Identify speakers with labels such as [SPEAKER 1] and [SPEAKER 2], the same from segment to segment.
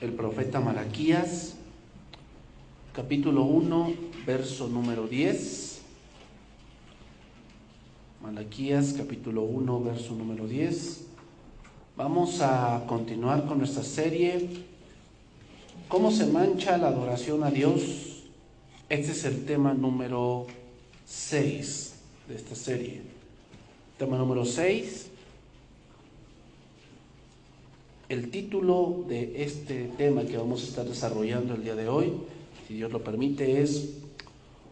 [SPEAKER 1] el profeta Malaquías, capítulo 1, verso número 10. Malaquías, capítulo 1, verso número 10. Vamos a continuar con nuestra serie, ¿cómo se mancha la adoración a Dios? Este es el tema número 6 de esta serie. Tema número 6. El título de este tema que vamos a estar desarrollando el día de hoy, si Dios lo permite, es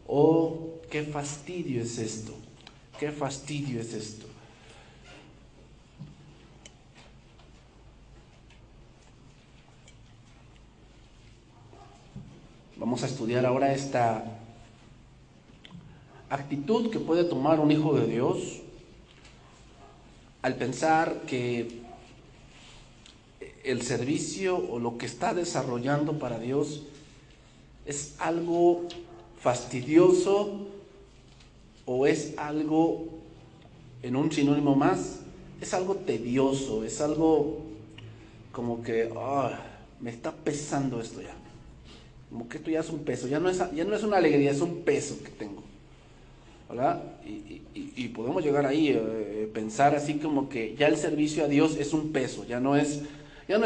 [SPEAKER 1] "Oh, qué fastidio es esto, qué fastidio es esto". Vamos a estudiar ahora esta actitud que puede tomar un hijo de Dios al pensar que el servicio o lo que está desarrollando para Dios es algo fastidioso o es algo, en un sinónimo más, es algo tedioso, es algo como que me está pesando esto ya, como que esto ya es un peso, ya no es una alegría, es un peso que tengo, ¿verdad? Y podemos llegar ahí pensar así como que ya el servicio a Dios es un peso, ya no es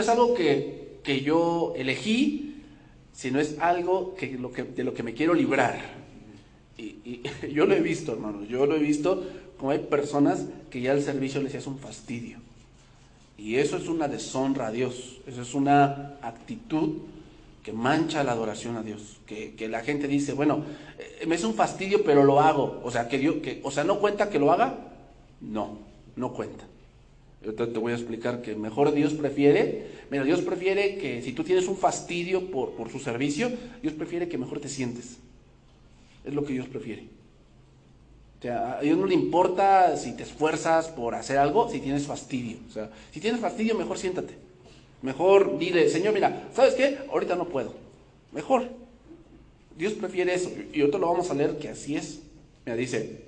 [SPEAKER 1] algo que yo elegí, sino es algo de lo que me quiero librar. Y yo lo he visto, hermanos, como hay personas que ya el servicio les es un fastidio. Y eso es una deshonra a Dios, eso es una actitud que mancha la adoración a Dios. Que la gente dice, bueno, me es un fastidio, pero lo hago. O sea, ¿no cuenta que lo haga? No cuenta. Yo te voy a explicar que mejor Dios prefiere que si tú tienes un fastidio por su servicio, Dios prefiere que mejor te sientes. Es lo que Dios prefiere. O sea, a Dios no le importa si te esfuerzas por hacer algo, si tienes fastidio. O sea, si tienes fastidio, mejor siéntate. Mejor dile, Señor, mira, ¿sabes qué? Ahorita no puedo. Mejor. Dios prefiere eso. Y ahorita lo vamos a leer que así es. Mira, dice,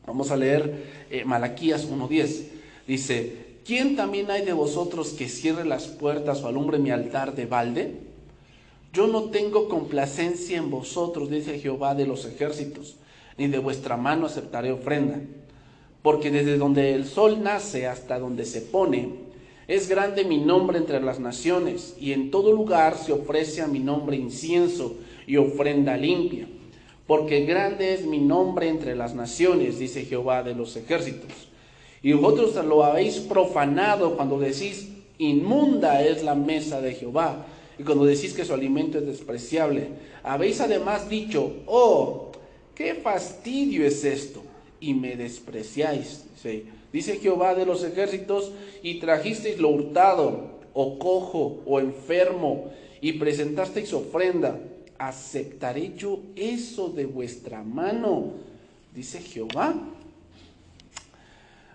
[SPEAKER 1] vamos a leer Malaquías 1:10. Dice, ¿quién también hay de vosotros que cierre las puertas o alumbre mi altar de balde? Yo no tengo complacencia en vosotros, dice Jehová de los ejércitos, ni de vuestra mano aceptaré ofrenda. Porque desde donde el sol nace hasta donde se pone, es grande mi nombre entre las naciones, y en todo lugar se ofrece a mi nombre incienso y ofrenda limpia. Porque grande es mi nombre entre las naciones, dice Jehová de los ejércitos. Y vosotros lo habéis profanado cuando decís, inmunda es la mesa de Jehová, y cuando decís que su alimento es despreciable. Habéis además dicho, oh, qué fastidio es esto, y me despreciáis, dice Jehová de los ejércitos, y trajisteis lo hurtado, o cojo, o enfermo, y presentasteis ofrenda. ¿Aceptaré yo eso de vuestra mano? Dice Jehová.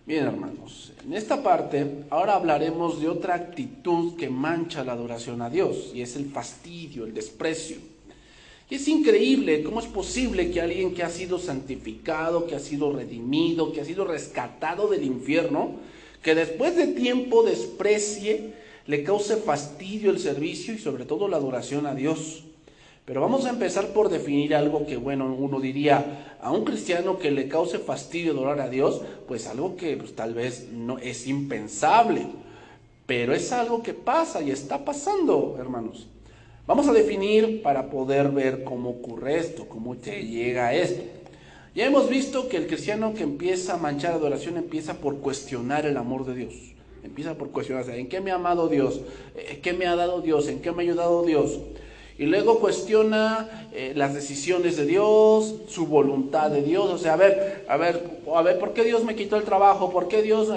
[SPEAKER 1] Bien, hermanos, en esta parte ahora hablaremos de otra actitud que mancha la adoración a Dios, y es el fastidio, el desprecio. Y es increíble cómo es posible que alguien que ha sido santificado, que ha sido redimido, que ha sido rescatado del infierno, que después de tiempo desprecie, le cause fastidio el servicio y sobre todo la adoración a Dios. Pero vamos a empezar por definir algo que, bueno, uno diría, a un cristiano que le cause fastidio adorar a Dios, pues algo que tal vez no es impensable, pero es algo que pasa y está pasando, hermanos. Vamos a definir para poder ver cómo ocurre esto, cómo te llega esto. Ya hemos visto que el cristiano que empieza a manchar adoración empieza por cuestionar el amor de Dios. Empieza por cuestionarse, ¿en qué me ha amado Dios? ¿Qué me ha dado Dios? ¿En qué me ha ayudado Dios? Y luego cuestiona las decisiones de Dios, su voluntad de Dios. O sea, a ver, ¿por qué Dios me quitó el trabajo? ¿Por qué Dios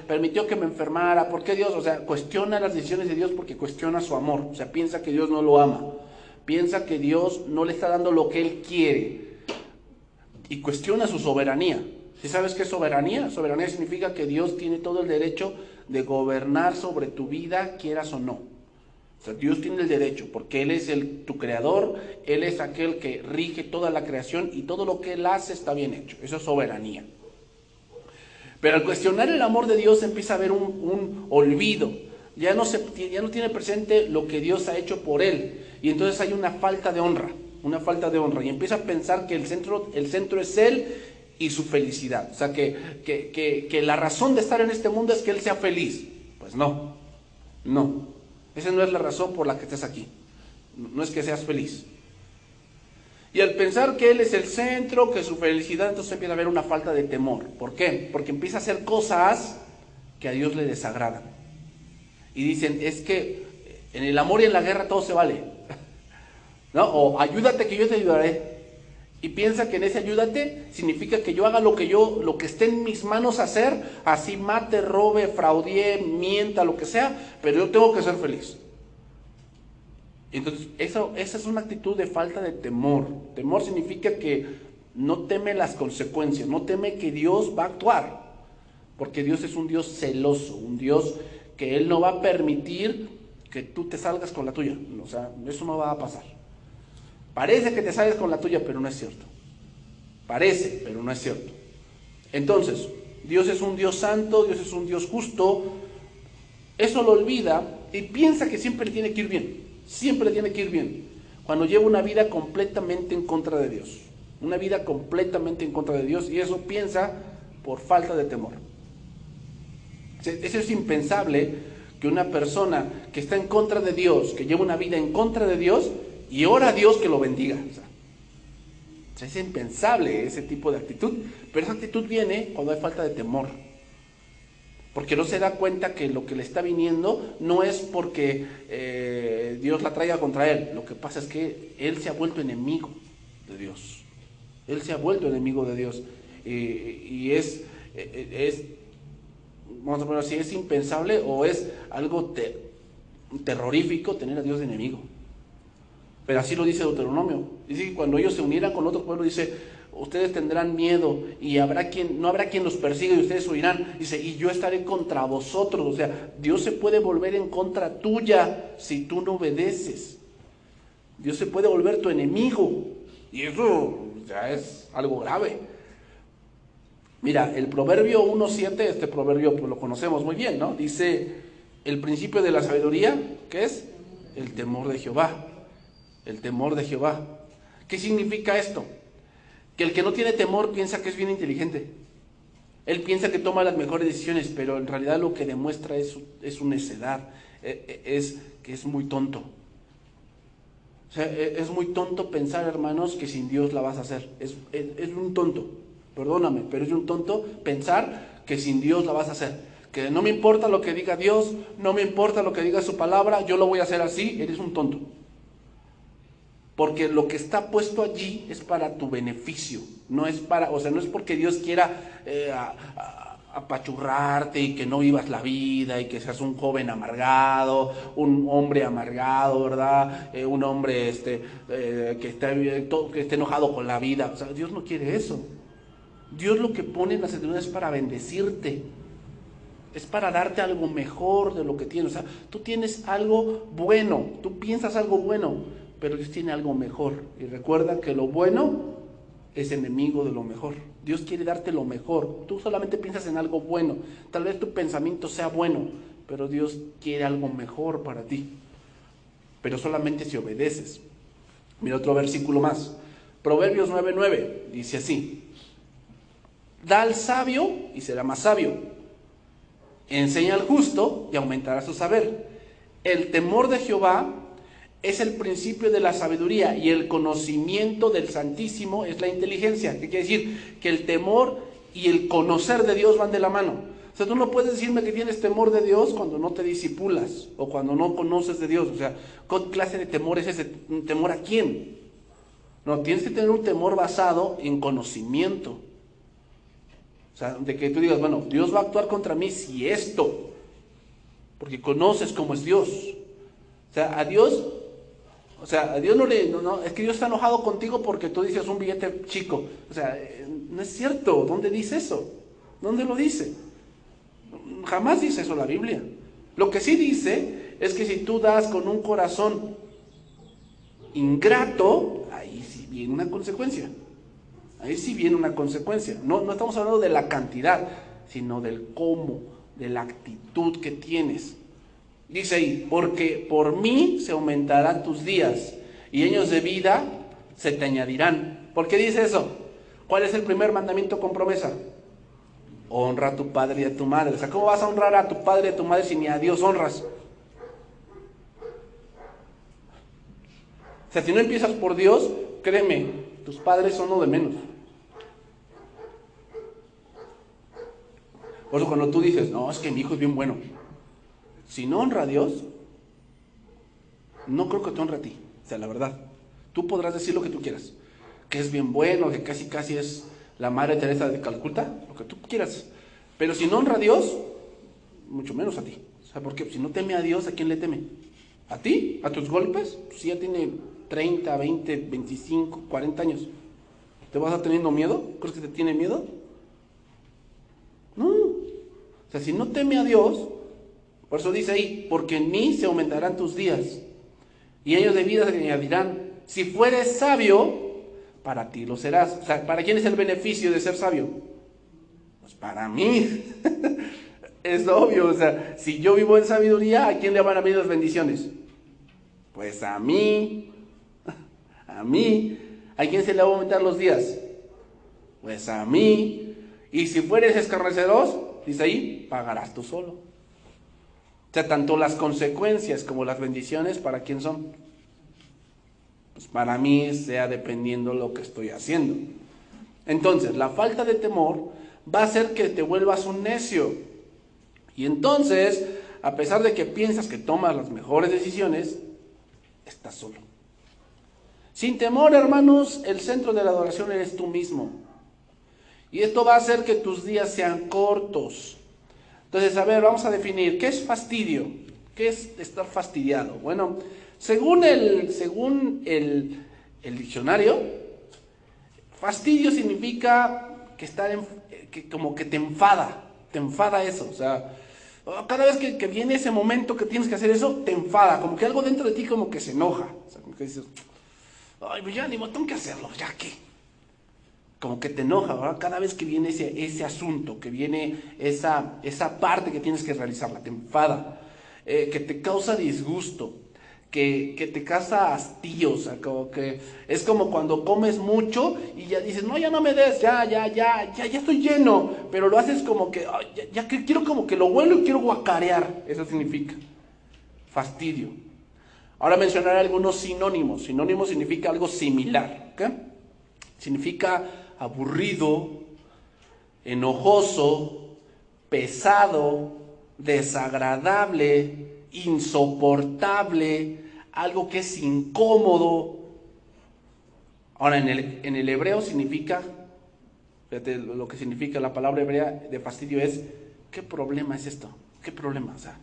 [SPEAKER 1] permitió que me enfermara? ¿Por qué Dios? O sea, cuestiona las decisiones de Dios porque cuestiona su amor. O sea, piensa que Dios no lo ama. Piensa que Dios no le está dando lo que Él quiere. Y cuestiona su soberanía. ¿Sí sabes qué es soberanía? Soberanía significa que Dios tiene todo el derecho de gobernar sobre tu vida, quieras o no. O sea, Dios tiene el derecho, porque Él es tu creador, Él es aquel que rige toda la creación y todo lo que Él hace está bien hecho. Eso es soberanía. Pero al cuestionar el amor de Dios empieza a haber un olvido ya no tiene presente lo que Dios ha hecho por él, y entonces hay una falta de honra, y empieza a pensar que el centro es él y su felicidad. O sea, que la razón de estar en este mundo es que él sea feliz. Pues no, esa no es la razón por la que estés aquí, no es que seas feliz. Y al pensar que él es el centro, que su felicidad, entonces empieza a haber una falta de temor. ¿Por qué? Porque empieza a hacer cosas que a Dios le desagradan. Y dicen, es que en el amor y en la guerra todo se vale, ¿no? O ayúdate que yo te ayudaré. Y piensa que en ese ayúdate significa que yo haga lo que esté en mis manos hacer, así mate, robe, fraudee, mienta, lo que sea, pero yo tengo que ser feliz. Entonces, esa es una actitud de falta de temor. Temor significa que no teme las consecuencias, no teme que Dios va a actuar, porque Dios es un Dios celoso, un Dios que Él no va a permitir que tú te salgas con la tuya. O sea, eso no va a pasar. Parece que te sales con la tuya, pero no es cierto. Parece, pero no es cierto. Entonces, Dios es un Dios santo, Dios es un Dios justo. Eso lo olvida y piensa que siempre le tiene que ir bien. Siempre tiene que ir bien, cuando lleva una vida completamente en contra de Dios, una vida completamente en contra de Dios, y eso piensa por falta de temor. Eso es impensable, que una persona que está en contra de Dios, que lleva una vida en contra de Dios, y ora a Dios que lo bendiga. O sea, es impensable ese tipo de actitud, pero esa actitud viene cuando hay falta de temor. Porque no se da cuenta que lo que le está viniendo no es porque Dios la traiga contra él. Lo que pasa es que él se ha vuelto enemigo de Dios. Él se ha vuelto enemigo de Dios. Y es vamos a poner así, es impensable o es algo terrorífico tener a Dios de enemigo. Pero así lo dice Deuteronomio. Dice que cuando ellos se unieran con otro pueblo, dice, ustedes tendrán miedo y no habrá quien los persiga y ustedes huirán. Dice, y yo estaré contra vosotros. O sea, Dios se puede volver en contra tuya si tú no obedeces. Dios se puede volver tu enemigo. Y eso ya es algo grave. Mira, el Proverbio 1:7, este proverbio pues lo conocemos muy bien, ¿no? Dice, el principio de la sabiduría, ¿qué es? El temor de Jehová. El temor de Jehová. ¿Qué significa esto? Que el que no tiene temor piensa que es bien inteligente. Él piensa que toma las mejores decisiones, pero en realidad lo que demuestra es su necedad, es que es muy tonto. O sea, es muy tonto pensar, hermanos, que sin Dios la vas a hacer. Es un tonto, perdóname, pero es un tonto pensar que sin Dios la vas a hacer. Que no me importa lo que diga Dios, no me importa lo que diga su palabra, yo lo voy a hacer así, eres un tonto. Porque lo que está puesto allí es para tu beneficio, no es porque Dios quiera apachurrarte y que no vivas la vida y que seas un joven amargado, un hombre amargado, ¿verdad? Un hombre que esté enojado con la vida. O sea, Dios no quiere eso. Dios lo que pone en las escrituras es para bendecirte, es para darte algo mejor de lo que tienes. O sea, tú tienes algo bueno, tú piensas algo bueno, pero Dios tiene algo mejor. Y recuerda que lo bueno es enemigo de lo mejor. Dios quiere darte lo mejor. Tú solamente piensas en algo bueno. Tal vez tu pensamiento sea bueno, pero Dios quiere algo mejor para ti. Pero solamente si obedeces. Mira otro versículo más. Proverbios 9:9 dice así: da al sabio y será más sabio. Enseña al justo y aumentará su saber. El temor de Jehová es el principio de la sabiduría, y el conocimiento del Santísimo es la inteligencia. ¿Qué quiere decir? Que el temor y el conocer de Dios van de la mano. O sea, tú no puedes decirme que tienes temor de Dios cuando no te disipulas o cuando no conoces de Dios. O sea, ¿qué clase de temor es ese? ¿Temor a quién? No, tienes que tener un temor basado en conocimiento. O sea, de que tú digas, bueno, Dios va a actuar contra mí si esto, porque conoces cómo es Dios. O sea, a Dios no, es que Dios está enojado contigo porque tú dices un billete chico. O sea, no es cierto. ¿Dónde dice eso? ¿Dónde lo dice? Jamás dice eso la Biblia. Lo que sí dice es que si tú das con un corazón ingrato, ahí sí viene una consecuencia. Ahí sí viene una consecuencia. No estamos hablando de la cantidad, sino del cómo, de la actitud que tienes. Dice ahí, porque por mí se aumentarán tus días y años de vida se te añadirán. ¿Por qué dice eso? ¿Cuál es el primer mandamiento con promesa? Honra a tu padre y a tu madre. O sea, ¿cómo vas a honrar a tu padre y a tu madre si ni a Dios honras? O sea, si no empiezas por Dios, créeme, tus padres son lo de menos. Por eso cuando tú dices, no, es que mi hijo es bien bueno. Si no honra a Dios, no creo que te honre a ti. O sea, la verdad. Tú podrás decir lo que tú quieras. Que es bien bueno, que casi casi es la Madre Teresa de Calcuta, lo que tú quieras. Pero si no honra a Dios, mucho menos a ti. O sea, porque si no teme a Dios, ¿a quién le teme? ¿A ti? ¿A tus golpes? Si ya tiene 30, 20, 25, 40 años. ¿Te vas a teniendo miedo? ¿Crees que te tiene miedo? No. O sea, si no teme a Dios, por eso dice ahí, porque en mí se aumentarán tus días y años de vida se añadirán. Si fueres sabio, para ti lo serás. O sea, ¿para quién es el beneficio de ser sabio? Pues para mí. Es obvio, o sea, si yo vivo en sabiduría, ¿a quién le van a venir las bendiciones? Pues a mí. A mí. ¿A quién se le va a aumentar los días? Pues a mí. Y si fueres escarnecedor, dice ahí, pagarás tú solo. O sea, tanto las consecuencias como las bendiciones, ¿para quién son? Pues para mí, sea dependiendo lo que estoy haciendo. Entonces, la falta de temor va a hacer que te vuelvas un necio. Y entonces, a pesar de que piensas que tomas las mejores decisiones, estás solo. Sin temor, hermanos, el centro de la adoración eres tú mismo. Y esto va a hacer que tus días sean cortos. Entonces, a ver, vamos a definir, ¿qué es fastidio? ¿Qué es estar fastidiado? Bueno, según el diccionario, fastidio significa que como que te enfada eso. O sea, cada vez que viene ese momento que tienes que hacer eso, te enfada, como que algo dentro de ti como que se enoja. O sea, como que dices, ay, pues ya ni modo, tengo que hacerlo, ya que. Como que te enoja, ¿verdad? Cada vez que viene ese asunto, que viene esa parte que tienes que realizarla, te enfada, que te causa disgusto, que te causa hastío. O sea, como que es como cuando comes mucho y ya dices, no, ya no me des, ya estoy lleno, pero lo haces como que, ay, ya que quiero como que lo huelo y quiero guacarear. Eso significa fastidio. Ahora mencionaré algunos sinónimos. Sinónimo significa algo similar, ¿ok? Significa aburrido, enojoso, pesado, desagradable, insoportable, algo que es incómodo. Ahora, en el hebreo significa, fíjate lo que significa la palabra hebrea de fastidio es, ¿qué problema es esto? ¿Qué problema? O sea,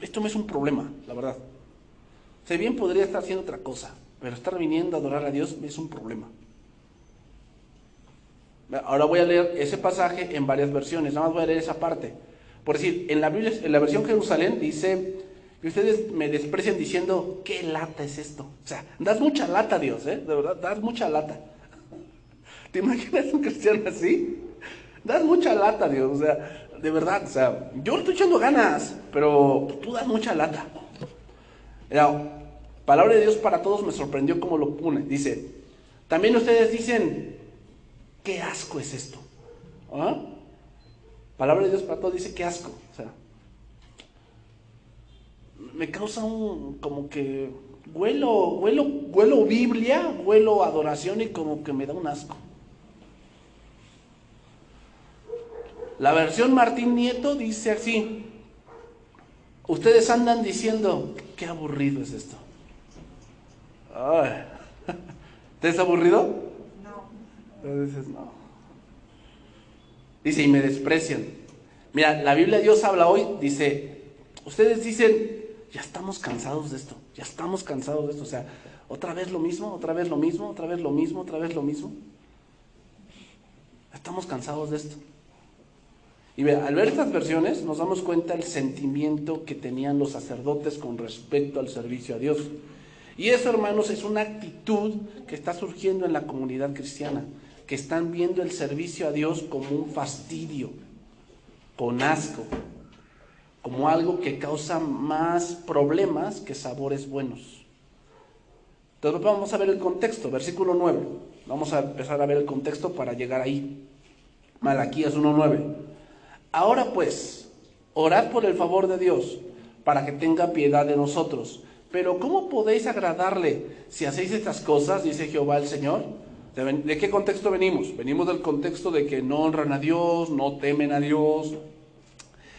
[SPEAKER 1] esto no es un problema, la verdad. O sea, bien podría estar haciendo otra cosa, pero estar viniendo a adorar a Dios es un problema. Ahora voy a leer ese pasaje en varias versiones, nada más voy a leer esa parte. Por decir, en la Biblia, en la versión Jerusalén dice que ustedes me desprecian diciendo, ¿qué lata es esto? O sea, das mucha lata a Dios, de verdad, das mucha lata. ¿Te imaginas un cristiano así? Das mucha lata a Dios, o sea, de verdad, o sea, yo le estoy echando ganas, pero tú das mucha lata. La palabra de Dios para todos me sorprendió como lo pone. Dice, también ustedes dicen, ¿qué asco es esto? ¿Ah? Palabra de Dios para todos dice, qué asco. O sea, me causa como que huelo Biblia, huelo adoración y como que me da un asco. La versión Martín Nieto dice así, ustedes andan diciendo, qué aburrido es esto. Ay. ¿Te es aburrido? No. Entonces, no. Dice, y me desprecian. Mira, la Biblia de Dios habla hoy, dice, ustedes dicen, ya estamos cansados de esto, ya estamos cansados de esto. O sea, otra vez lo mismo, otra vez lo mismo, otra vez lo mismo, otra vez lo mismo. Estamos cansados de esto. Y vea, al ver estas versiones nos damos cuenta del sentimiento que tenían los sacerdotes con respecto al servicio a Dios. Y eso, hermanos, es una actitud que está surgiendo en la comunidad cristiana, que están viendo el servicio a Dios como un fastidio, con asco, como algo que causa más problemas que sabores buenos. Entonces vamos a ver el contexto, versículo 9. Vamos a empezar a ver el contexto para llegar ahí. Malaquías 1:9. Ahora pues, orad por el favor de Dios, para que tenga piedad de nosotros. Pero ¿cómo podéis agradarle si hacéis estas cosas? Dice Jehová el Señor. ¿De qué contexto venimos? Venimos del contexto de que no honran a Dios, no temen a Dios,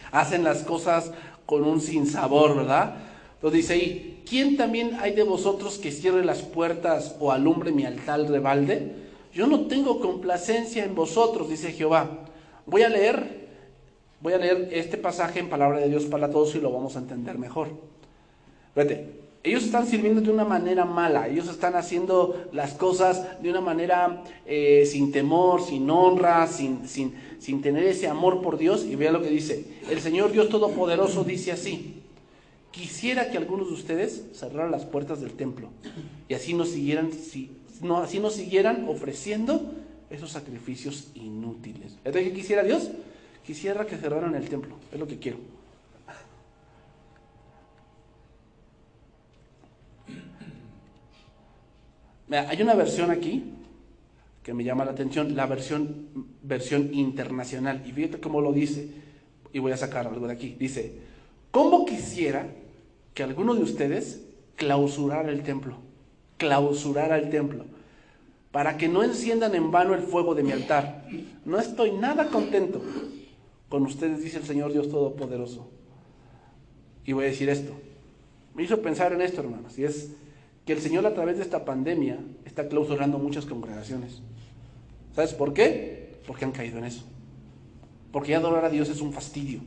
[SPEAKER 1] hacen las cosas con un sinsabor, ¿verdad? Entonces dice ahí, ¿quién también hay de vosotros que cierre las puertas o alumbre mi altar de balde? Yo no tengo complacencia en vosotros, dice Jehová. Voy a leer este pasaje en palabra de Dios para todos y lo vamos a entender mejor. Fíjate, ellos están sirviendo de una manera mala, ellos están haciendo las cosas de una manera sin temor, sin honra, sin tener ese amor por Dios. Y vea lo que dice, el Señor Dios Todopoderoso dice así: quisiera que algunos de ustedes cerraran las puertas del templo y así no siguieran ofreciendo esos sacrificios inútiles. ¿Entonces qué quisiera Dios? Quisiera que cerraran el templo, es lo que quiero. Hay una versión aquí que me llama la atención, la versión internacional, y fíjate cómo lo dice, y voy a sacar algo de aquí. Dice, ¿cómo quisiera que alguno de ustedes clausurara el templo, para que no enciendan en vano el fuego de mi altar? No estoy nada contento con ustedes, dice el Señor Dios Todopoderoso. Y voy a decir esto, me hizo pensar en esto, hermanos, y es que el Señor a través de esta pandemia está clausurando muchas congregaciones. ¿Sabes por qué? Porque han caído en eso. Porque ya adorar a Dios es un fastidio.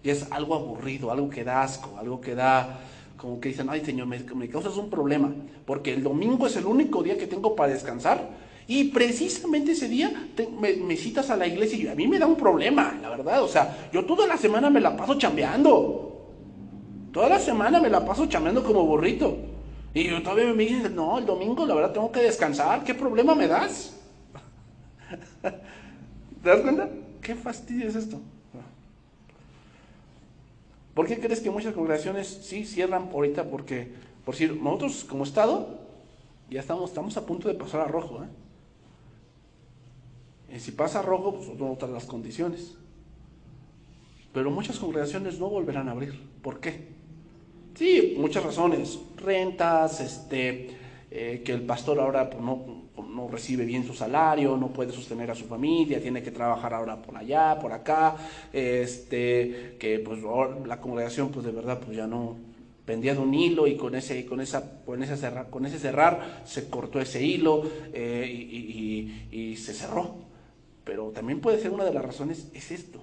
[SPEAKER 1] Y es algo aburrido, algo que da asco, algo que da, como que dicen, ay Señor, me causas un problema, porque el domingo es el único día que tengo para descansar, y precisamente ese día me citas a la iglesia y a mí me da un problema, la verdad. O sea, yo toda la semana me la paso chambeando. Toda la semana me la paso chambeando como burrito. Y yo todavía me dicen, no, el domingo la verdad tengo que descansar. ¿Qué problema me das? ¿Te das cuenta? ¿Qué fastidio es esto? ¿Por qué crees que muchas congregaciones sí cierran ahorita? Porque, por decir, nosotros como Estado ya estamos a punto de pasar a rojo, Y si pasa a rojo, pues son otras las condiciones. Pero muchas congregaciones no volverán a abrir. ¿Por qué? Sí, muchas razones, rentas, que el pastor ahora pues, no recibe bien su salario, no puede sostener a su familia, tiene que trabajar ahora por allá, por acá, que pues la congregación pues de verdad pues ya no pendía de un hilo y con ese cerrar se cortó ese hilo y se cerró. Pero también puede ser una de las razones es esto,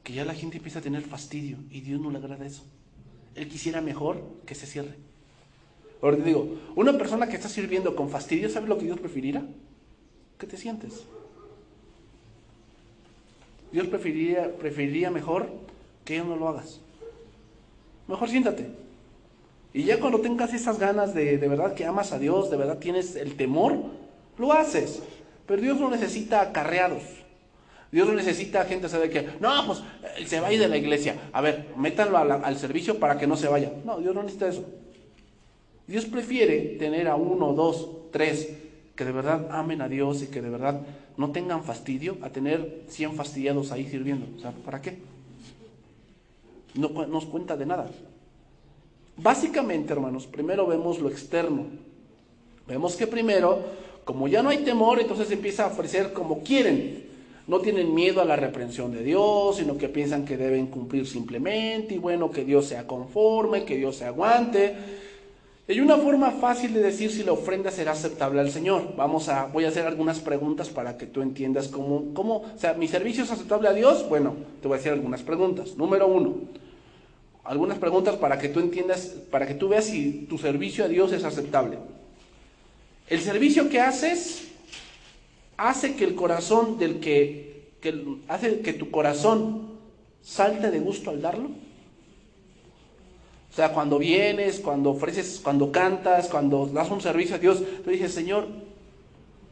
[SPEAKER 1] que ya la gente empieza a tener fastidio y Dios no le agrada eso. Él quisiera mejor que se cierre. Ahora te digo, una persona que está sirviendo con fastidio, ¿sabes lo que Dios preferiría? Que te sientes. Dios preferiría mejor que ya no lo hagas. Mejor siéntate. Y ya cuando tengas esas ganas de verdad que amas a Dios, de verdad tienes el temor, lo haces. Pero Dios no necesita acarreados. Dios no necesita gente, ¿sabe qué? No, pues se va a ir de la iglesia. A ver, métanlo al servicio para que no se vaya. No, Dios no necesita eso. Dios prefiere tener a 1, 2, 3 que de verdad amen a Dios y que de verdad no tengan fastidio, a tener 100 fastidiados ahí sirviendo. O sea, ¿para qué? No nos cuenta de nada. Básicamente, hermanos, primero vemos lo externo. Vemos que primero, como ya no hay temor, entonces empieza a ofrecer como quieren. No tienen miedo a la reprensión de Dios, sino que piensan que deben cumplir simplemente, y bueno, que Dios sea conforme, que Dios se aguante. Hay una forma fácil de decir si la ofrenda será aceptable al Señor. Voy a hacer algunas preguntas para que tú entiendas cómo, o sea, ¿mi servicio es aceptable a Dios? Bueno, te voy a hacer algunas preguntas. Número 1, algunas preguntas para que tú entiendas, para que tú veas si tu servicio a Dios es aceptable. ¿El servicio que haces hace que el corazón hace que tu corazón salte de gusto al darlo? O sea, cuando vienes, cuando ofreces, cuando cantas, cuando das un servicio a Dios, tú dices, Señor,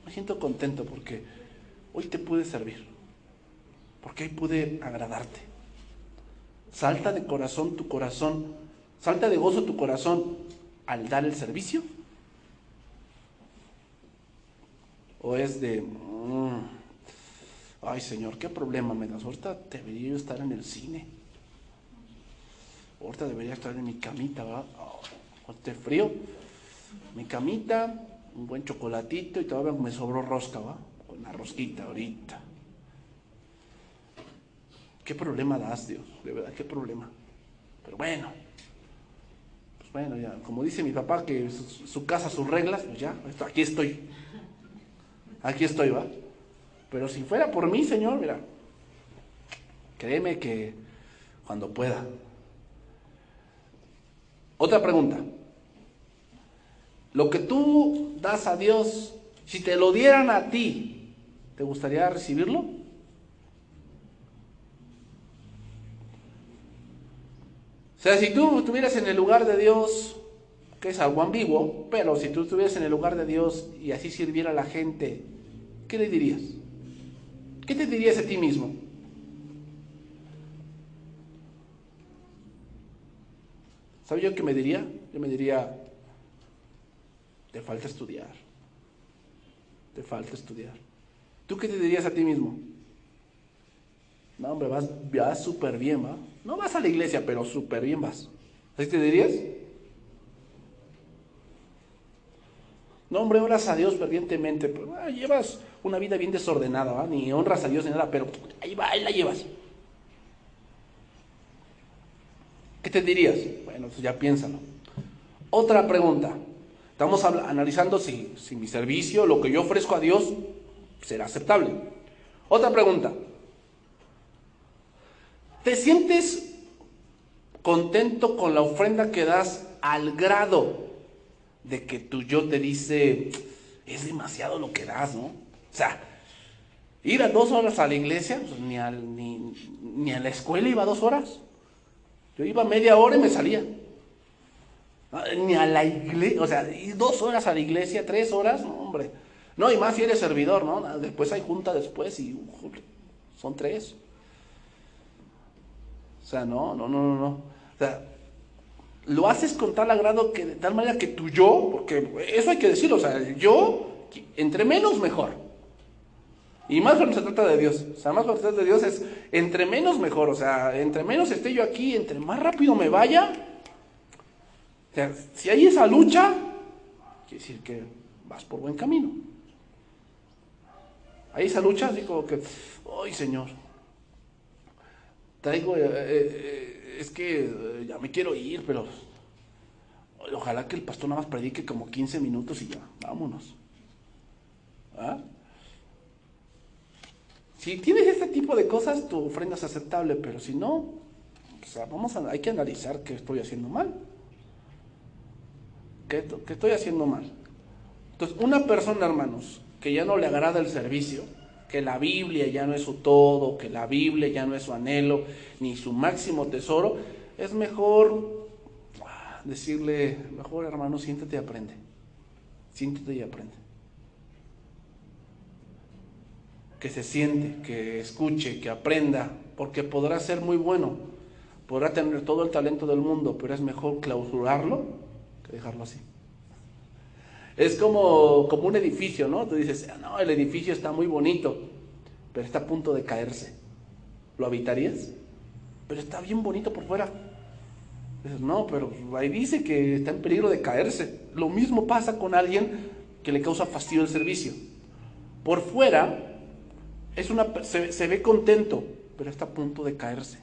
[SPEAKER 1] me siento contento porque hoy te pude servir, porque hoy pude agradarte. ¿Salta de corazón, salta de gozo tu corazón al dar el servicio? ¿O es de, ay Señor, qué problema me das? Ahorita debería yo estar en el cine. Ahorita debería estar en mi camita, ¿verdad? Con este frío, mi camita, un buen chocolatito y todavía me sobró rosca, ¿va? Con la rosquita ahorita. ¿Qué problema das, Dios? De verdad, qué problema. Pero bueno, pues bueno, ya, como dice mi papá, que su casa, sus reglas, pues ya, aquí estoy. Aquí estoy, ¿va? Pero si fuera por mí, Señor, mira, créeme que cuando pueda. Otra pregunta. Lo que tú das a Dios, si te lo dieran a ti, ¿te gustaría recibirlo? O sea, si tú estuvieras en el lugar de Dios, que es algo ambiguo, pero si tú estuvieras en el lugar de Dios y así sirviera a la gente, ¿qué le dirías? ¿Qué te dirías a ti mismo? ¿Sabe yo qué me diría? Yo me diría, te falta estudiar. Te falta estudiar. ¿Tú qué te dirías a ti mismo? No, hombre, vas súper bien, ¿va? No vas a la iglesia, pero súper bien vas. ¿Así te dirías? No, hombre, oras a Dios fervientemente, pero llevas una vida bien desordenada, ¿va? Ni honras a Dios ni nada, pero ahí va, ahí la llevas. ¿Qué te dirías? Bueno, pues ya piénsalo. Otra pregunta. Estamos analizando si mi servicio, lo que yo ofrezco a Dios, será aceptable. Otra pregunta. ¿Te sientes contento con la ofrenda que das al grado de que tu yo te dice, es demasiado lo que das, ¿no? O sea, ir a 2 horas a la iglesia, pues ni a la escuela iba 2 horas. Yo iba media hora y me salía. Ni a la iglesia, o sea, 2 horas a la iglesia, 3 horas, no, hombre. No, y más si eres servidor, ¿no? Después hay junta después y son 3. O sea, no. O sea, lo haces con tal agrado que de tal manera que tu yo, porque eso hay que decirlo, o sea, el yo, entre menos mejor. Y más cuando se trata de Dios. O sea, más cuando se trata de Dios es entre menos mejor. O sea, entre menos esté yo aquí, entre más rápido me vaya. O sea, si hay esa lucha, quiere decir que vas por buen camino. Hay esa lucha, así como que, ¡ay, Señor! Traigo, es que ya me quiero ir, pero ojalá que el pastor nada más predique como 15 minutos y ya, vámonos. ¿Ah? Si tienes este tipo de cosas, tu ofrenda es aceptable, pero si no, o sea, hay que analizar qué estoy haciendo mal. ¿Qué estoy haciendo mal? Entonces, una persona, hermanos, que ya no le agrada el servicio, que la Biblia ya no es su todo, que la Biblia ya no es su anhelo, ni su máximo tesoro, es mejor decirle, mejor hermano, siéntate y aprende. Siéntate y aprende. Que se siente, que escuche, que aprenda, porque podrá ser muy bueno, podrá tener todo el talento del mundo, pero es mejor clausurarlo que dejarlo así. Es como un edificio, ¿no? Tú dices, no, el edificio está muy bonito, pero está a punto de caerse. ¿Lo habitarías? Pero está bien bonito por fuera. Dices, no, pero ahí dice que está en peligro de caerse. Lo mismo pasa con alguien que le causa fastidio el servicio. Por fuera se ve contento, pero está a punto de caerse.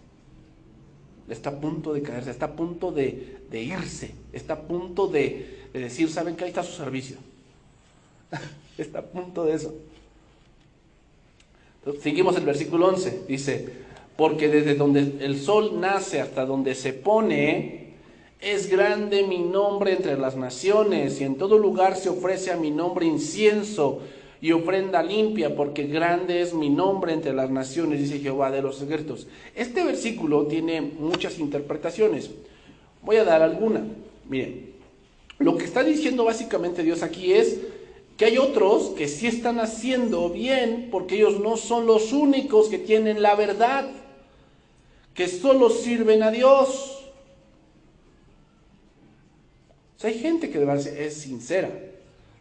[SPEAKER 1] Está a punto de caerse, está a punto de irse, está a punto de decir, ¿saben qué? Ahí está su servicio. Está a punto de eso. Entonces, seguimos el versículo 11, dice, porque desde donde el sol nace hasta donde se pone, es grande mi nombre entre las naciones, y en todo lugar se ofrece a mi nombre incienso y ofrenda limpia, porque grande es mi nombre entre las naciones, dice Jehová de los ejércitos. Este versículo tiene muchas interpretaciones. Voy a dar alguna. Miren, lo que está diciendo básicamente Dios aquí es que hay otros que sí están haciendo bien, porque ellos no son los únicos que tienen la verdad. que solo sirven a Dios. O sea, hay gente que de verdad es sincera,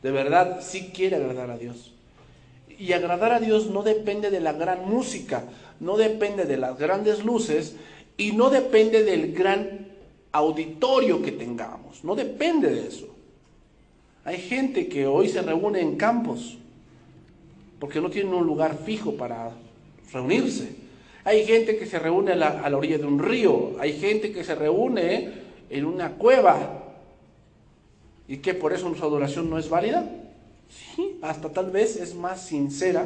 [SPEAKER 1] de verdad sí quiere agradar a Dios. Y agradar a Dios no depende de la gran música, no depende de las grandes luces y no depende del gran auditorio que tengamos, no depende de eso. Hay gente que hoy se reúne en campos porque no tienen un lugar fijo para reunirse. Hay gente que se reúne a la orilla de un río, hay gente que se reúne en una cueva. ¿Y qué? ¿Por eso su adoración no es válida? Sí, hasta tal vez es más sincera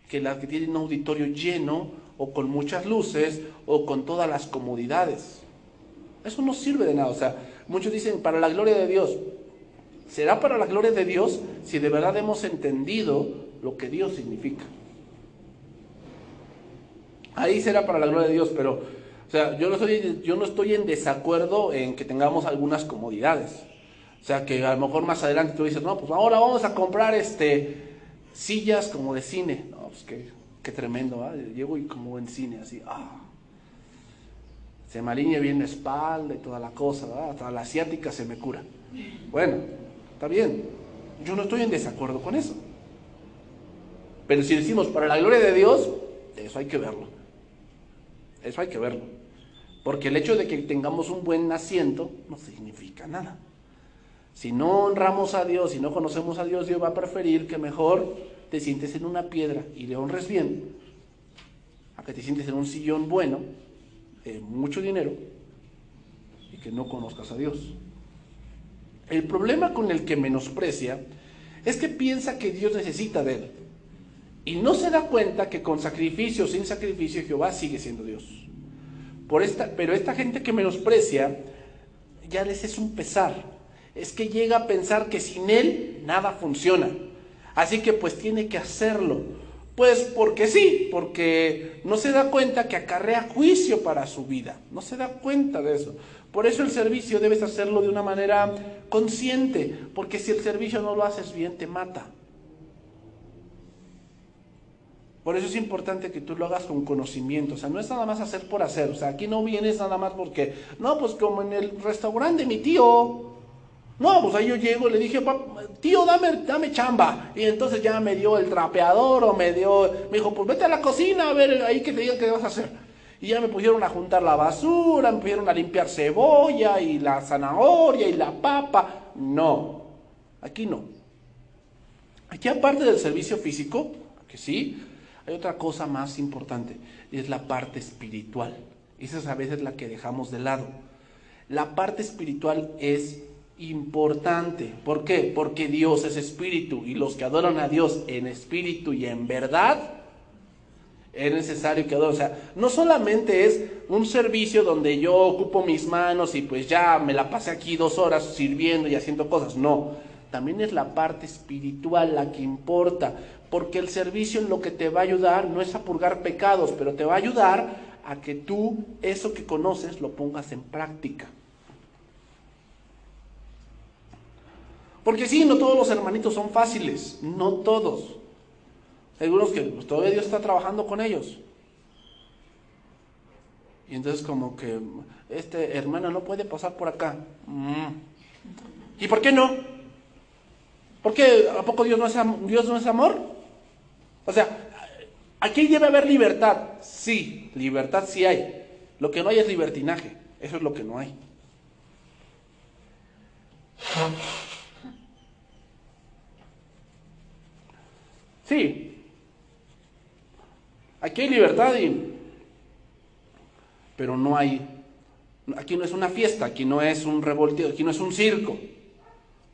[SPEAKER 1] que la que tiene un auditorio lleno o con muchas luces o con todas las comodidades. Eso no sirve de nada. O sea, muchos dicen para la gloria de Dios. ¿Será para la gloria de Dios si de verdad hemos entendido lo que Dios significa? Ahí será para la gloria de Dios, pero o sea, yo no estoy en desacuerdo en que tengamos algunas comodidades. O sea, que a lo mejor más adelante tú dices, no, pues ahora vamos a comprar sillas como de cine. No, pues qué tremendo, ¿eh? Llego y como en cine, así, se me alinea bien la espalda y toda la cosa, ¿verdad? Hasta la asiática se me cura. Bueno, está bien, yo no estoy en desacuerdo con eso. Pero si decimos para la gloria de Dios, eso hay que verlo. Eso hay que verlo. Porque el hecho de que tengamos un buen asiento no significa nada. Si no honramos a Dios, si no conocemos a Dios, Dios va a preferir que mejor te sientes en una piedra y le honres bien, a que te sientes en un sillón bueno, de mucho dinero, y que no conozcas a Dios. El problema con el que menosprecia es que piensa que Dios necesita de él. Y no se da cuenta que con sacrificio o sin sacrificio Jehová sigue siendo Dios. Pero esta gente que menosprecia, ya les es un pesar. Es que llega a pensar que sin él nada funciona. Así que pues tiene que hacerlo. Pues porque sí, porque no se da cuenta que acarrea juicio para su vida. No se da cuenta de eso. Por eso el servicio debes hacerlo de una manera consciente. Porque si el servicio no lo haces bien, te mata. Por eso es importante que tú lo hagas con conocimiento. O sea, no es nada más hacer por hacer. O sea, aquí no vienes nada más porque, no, pues como en el restaurante de mi tío. No, pues ahí yo llego y le dije, tío, dame chamba. Y entonces ya me dio el trapeador o me dijo, pues vete a la cocina a ver ahí que te digan qué vas a hacer. Y ya me pusieron a juntar la basura, me pusieron a limpiar cebolla y la zanahoria y la papa. No, aquí no. Aquí aparte del servicio físico, que sí, hay otra cosa más importante, y es la parte espiritual. Esa es a veces la que dejamos de lado. La parte espiritual es importante. ¿Por qué? Porque Dios es espíritu y los que adoran a Dios en espíritu y en verdad es necesario que adoren. O sea, no solamente es un servicio donde yo ocupo mis manos y pues ya me la pasé aquí 2 horas sirviendo y haciendo cosas. No, también es la parte espiritual la que importa, porque el servicio en lo que te va a ayudar no es a purgar pecados, pero te va a ayudar a que tú eso que conoces lo pongas en práctica. Porque sí, no todos los hermanitos son fáciles, no todos. Hay algunos que pues, todavía Dios está trabajando con ellos. Y entonces como que, hermano no puede pasar por acá. ¿Y por qué no? ¿Por qué? ¿A poco Dios no es amor? O sea, aquí debe haber libertad. Sí, libertad sí hay. Lo que no hay es libertinaje. Eso es lo que no hay. Sí, aquí hay libertad, pero no hay, aquí no es una fiesta, aquí no es un revolteo, aquí no es un circo.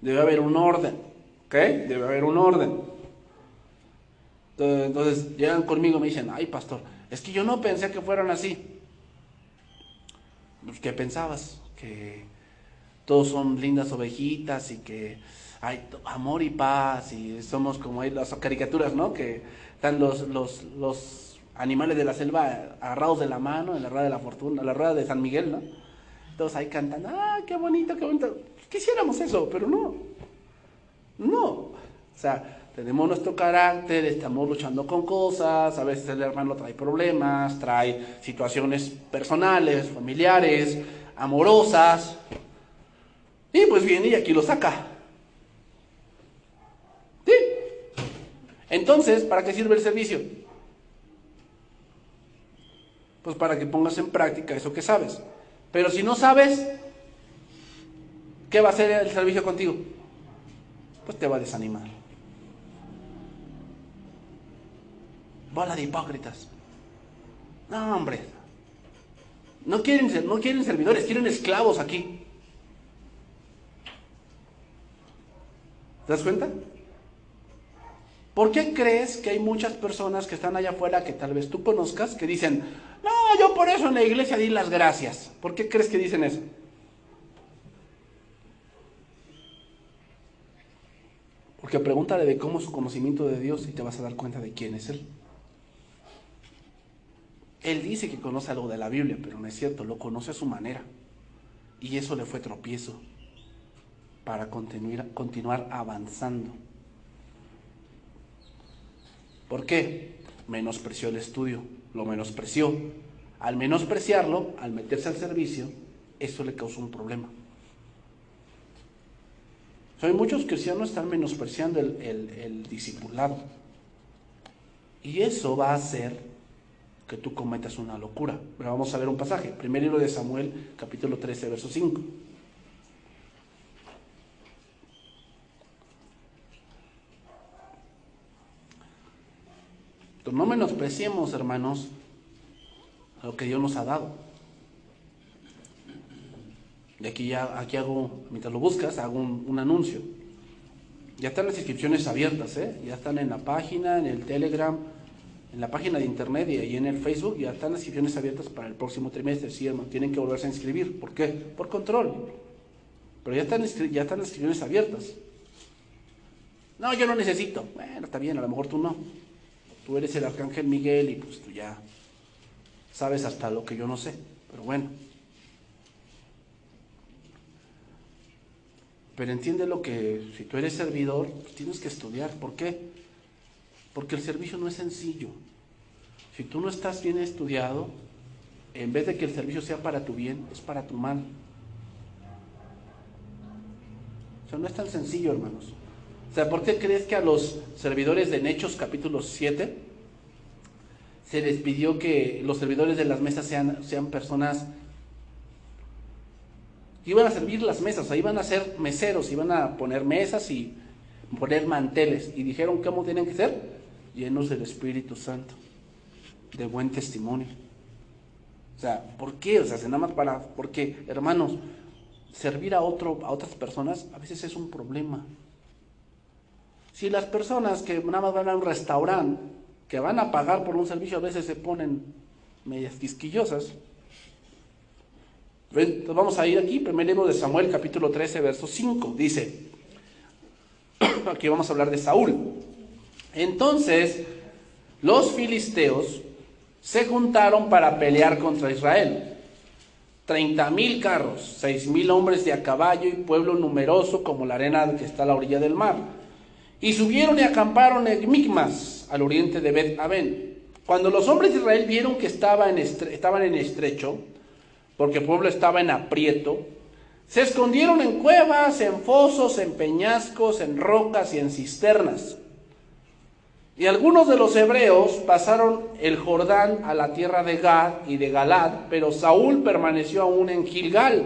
[SPEAKER 1] Debe haber un orden, ¿ok? Debe haber un orden. Entonces llegan conmigo y me dicen, ay pastor, es que yo no pensé que fueran así. ¿Qué pensabas? Que todos son lindas ovejitas y que hay amor y paz y somos como hay las caricaturas, ¿no? Que están los animales de la selva agarrados de la mano en la rueda de la fortuna, la rueda de San Miguel, ¿no? Todos ahí cantan, qué bonito, qué bonito. Quisiéramos eso, pero no. O sea, tenemos nuestro carácter, estamos luchando con cosas, a veces el hermano trae problemas, trae situaciones personales, familiares, amorosas, y pues viene y aquí lo saca. ¿Sí? Entonces, ¿para qué sirve el servicio? Pues para que pongas en práctica eso que sabes. Pero si no sabes, ¿qué va a hacer el servicio contigo? Pues te va a desanimar. Bola de hipócritas. No, hombre. No quieren servidores, quieren esclavos aquí. ¿Te das cuenta? ¿Por qué crees que hay muchas personas que están allá afuera que tal vez tú conozcas que dicen, no, yo por eso en la iglesia di las gracias? ¿Por qué crees que dicen eso? Porque pregúntale de cómo es su conocimiento de Dios y te vas a dar cuenta de quién es Él. Él dice que conoce algo de la Biblia, pero no es cierto, lo conoce a su manera. Y eso le fue tropiezo para continuar avanzando. ¿Por qué? Menospreció el estudio, lo menospreció. Al menospreciarlo, al meterse al servicio, eso le causó un problema. Hay muchos cristianos están menospreciando el discipulado. Y eso va a hacer que tú cometas una locura. Pero vamos a ver un pasaje. Primer libro de Samuel, capítulo 13, verso 5. Entonces, no menospreciemos, hermanos, lo que Dios nos ha dado. Y aquí hago, mientras lo buscas, hago un anuncio. Ya están las inscripciones abiertas, ya están en la página, en el Telegram, en la página de internet y ahí en el Facebook. Ya están las inscripciones abiertas para el próximo trimestre. Sí, hermano, tienen que volverse a inscribir. ¿Por qué? Por control. Pero ya están las inscripciones abiertas. No, yo no necesito. Bueno, está bien, a lo mejor tú no. Tú eres el arcángel Miguel y pues tú ya sabes hasta lo que yo no sé. Pero bueno. Pero entiende lo que si tú eres servidor, pues tienes que estudiar. ¿Por qué? Porque el servicio no es sencillo. Si tú no estás bien estudiado, en vez de que el servicio sea para tu bien, es para tu mal. O sea, no es tan sencillo, hermanos. O sea, ¿por qué crees que a los servidores de Hechos capítulo 7 se les pidió que los servidores de las mesas sean personas que iban a servir las mesas? O sea, iban a ser meseros, iban a poner mesas y poner manteles. Y dijeron, ¿cómo tienen que ser? Llenos del Espíritu Santo, de buen testimonio. O sea, ¿por qué? O sea, nada más porque, hermanos, servir a otras personas a veces es un problema. Si las personas que nada más van a un restaurante, que van a pagar por un servicio, a veces se ponen medias quisquillosas. Entonces vamos a ir aquí, primer libro de Samuel, capítulo 13, verso 5, dice, aquí vamos a hablar de Saúl. Entonces, los filisteos se juntaron para pelear contra Israel. 30,000 carros, 6,000 hombres de a caballo y pueblo numeroso como la arena que está a la orilla del mar. Y subieron y acamparon en Micmas, al oriente de Bet-Aven. Cuando los hombres de Israel vieron que estaban en estrecho, porque el pueblo estaba en aprieto, se escondieron en cuevas, en fosos, en peñascos, en rocas y en cisternas. Y algunos de los hebreos pasaron el Jordán a la tierra de Gad y de Galad, pero Saúl permaneció aún en Gilgal.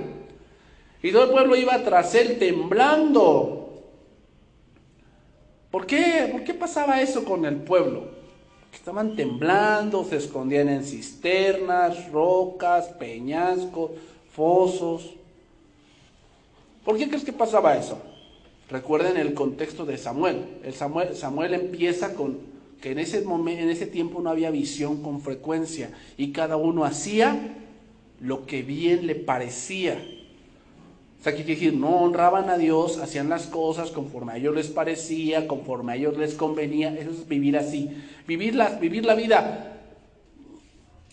[SPEAKER 1] Y todo el pueblo iba tras él temblando. ¿Por qué? ¿Por qué pasaba eso con el pueblo? Porque estaban temblando, se escondían en cisternas, rocas, peñascos, fosos. ¿Por qué crees que pasaba eso? Recuerden el contexto de Samuel. Samuel empieza con que en ese tiempo no había visión con frecuencia y cada uno hacía lo que bien le parecía. O sea, ¿qué quiere decir? No honraban a Dios, hacían las cosas conforme a ellos les parecía, conforme a ellos les convenía. Eso es vivir así. Vivir la vida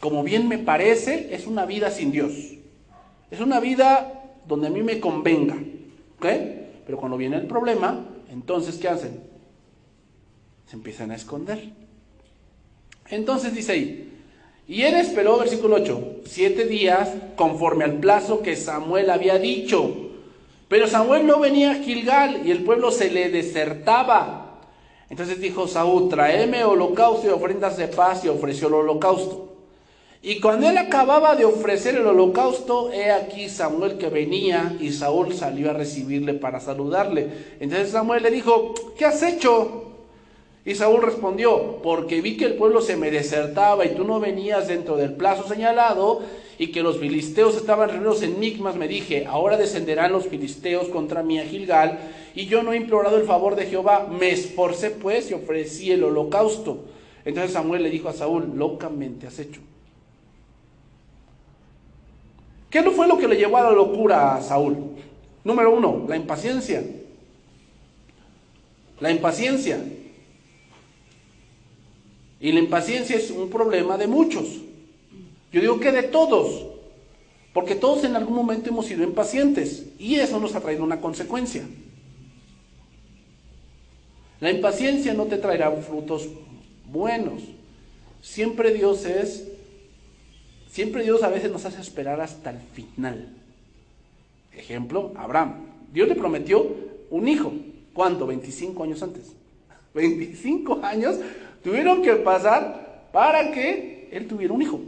[SPEAKER 1] como bien me parece es una vida sin Dios. Es una vida donde a mí me convenga. ¿Ok? Pero cuando viene el problema, entonces, ¿qué hacen? Se empiezan a esconder. Entonces dice ahí, y él esperó, versículo 8, 7 días conforme al plazo que Samuel había dicho. Pero Samuel no venía a Gilgal y el pueblo se le desertaba. Entonces dijo Saúl, tráeme holocausto y ofrendas de paz, y ofreció el holocausto. Y cuando él acababa de ofrecer el holocausto, he aquí Samuel que venía, y Saúl salió a recibirle para saludarle. Entonces Samuel le dijo, ¿qué has hecho? Y Saúl respondió, porque vi que el pueblo se me desertaba y tú no venías dentro del plazo señalado, y que los filisteos estaban reunidos en Micmas, me dije, ahora descenderán los filisteos contra mí a Gilgal, y yo no he implorado el favor de Jehová. Me esforcé pues y ofrecí el holocausto. Entonces Samuel le dijo a Saúl, locamente has hecho. ¿Qué no fue lo que le llevó a la locura a Saúl? Número 1, la impaciencia. La impaciencia. Y la impaciencia es un problema de muchos. Yo digo que de todos, porque todos en algún momento hemos sido impacientes y eso nos ha traído una consecuencia. La impaciencia no te traerá frutos buenos. Siempre Dios a veces nos hace esperar hasta el final. Ejemplo, Abraham. Dios le prometió un hijo. ¿Cuánto? 25 años antes. 25 años tuvieron que pasar para que él tuviera un hijo.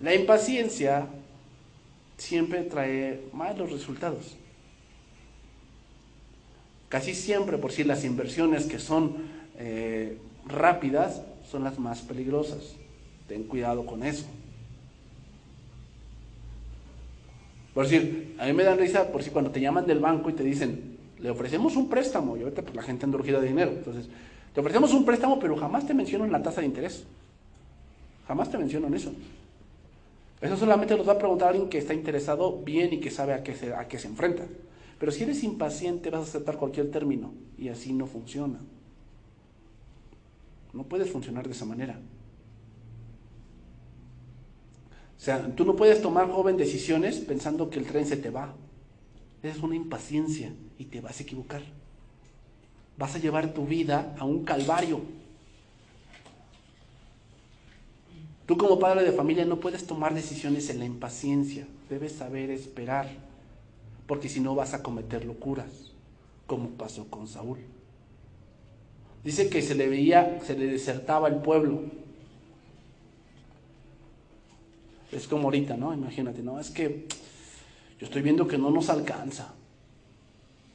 [SPEAKER 1] La impaciencia siempre trae malos resultados. Casi siempre, por si las inversiones que son rápidas son las más peligrosas. Ten cuidado con eso. Por decir, a mí me da risa por si cuando te llaman del banco y te dicen, le ofrecemos un préstamo, y ahorita pues la gente anda urgida de dinero, entonces, te ofrecemos un préstamo, pero jamás te mencionan la tasa de interés. Jamás te mencionan eso. Eso solamente nos va a preguntar a alguien que está interesado bien y que sabe a qué se enfrenta. Pero si eres impaciente vas a aceptar cualquier término y así no funciona. No puedes funcionar de esa manera. O sea, tú no puedes tomar, joven, decisiones pensando que el tren se te va. Esa es una impaciencia y te vas a equivocar. Vas a llevar tu vida a un calvario. Tú como padre de familia no puedes tomar decisiones en la impaciencia. Debes saber esperar, porque si no vas a cometer locuras, como pasó con Saúl. Dice que se le desertaba el pueblo. Es como ahorita, ¿no? Imagínate, ¿no? Es que yo estoy viendo que no nos alcanza.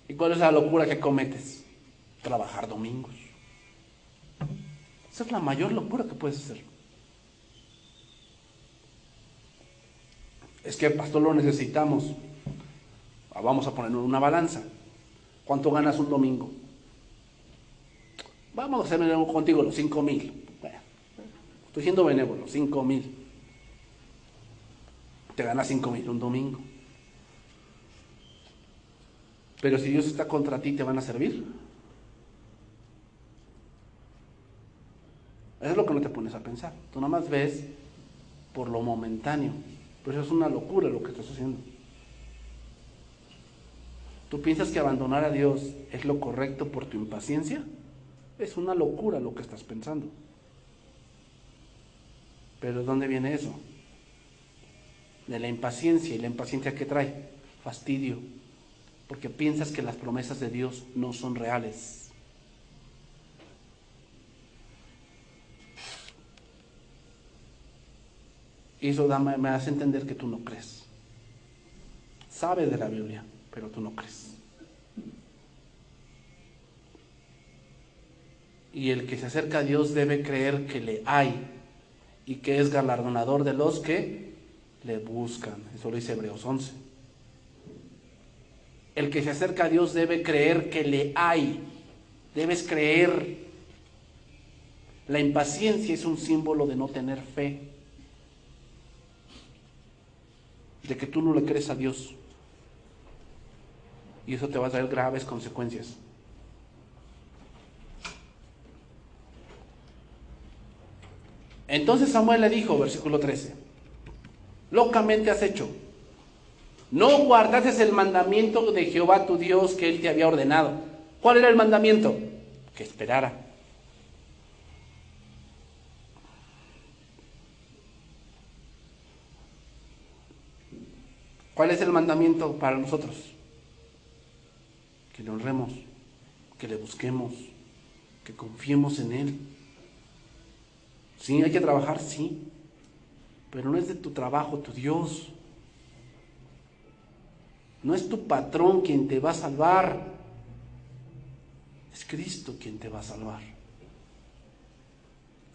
[SPEAKER 1] ¿Y cuál es la locura que cometes? Trabajar domingos. Esa es la mayor locura que puedes hacer. Es que, pastor, lo necesitamos. Vamos a poner una balanza. ¿Cuánto ganas un domingo? Vamos a hacer contigo los 5,000. Bueno, estoy siendo benévolo, 5,000. Te ganas 5,000 un domingo. Pero si Dios está contra ti, ¿te van a servir? Eso es lo que no te pones a pensar. Tú nada más ves por lo momentáneo. Pero eso es una locura lo que estás haciendo. ¿Tú piensas que abandonar a Dios es lo correcto por tu impaciencia? Es una locura lo que estás pensando. Pero ¿de dónde viene eso? De la impaciencia. ¿Y la impaciencia qué trae? Fastidio. Porque piensas que las promesas de Dios no son reales. Y eso me hace entender que tú no crees. Sabes de la Biblia, pero tú no crees. Y el que se acerca a Dios debe creer que le hay y que es galardonador de los que le buscan. Eso lo dice Hebreos 11. El que se acerca a Dios debe creer que le hay. Debes creer. La impaciencia es un símbolo de no tener fe. De que tú no le crees a Dios. Y eso te va a traer graves consecuencias. Entonces Samuel le dijo, versículo 13, locamente has hecho. No guardaste el mandamiento de Jehová tu Dios que él te había ordenado. ¿Cuál era el mandamiento? Que esperara. ¿Cuál es el mandamiento para nosotros? Que le honremos, que le busquemos, que confiemos en Él. Sí, hay que trabajar, sí, pero no es de tu trabajo tu Dios. No es tu patrón quien te va a salvar, es Cristo quien te va a salvar.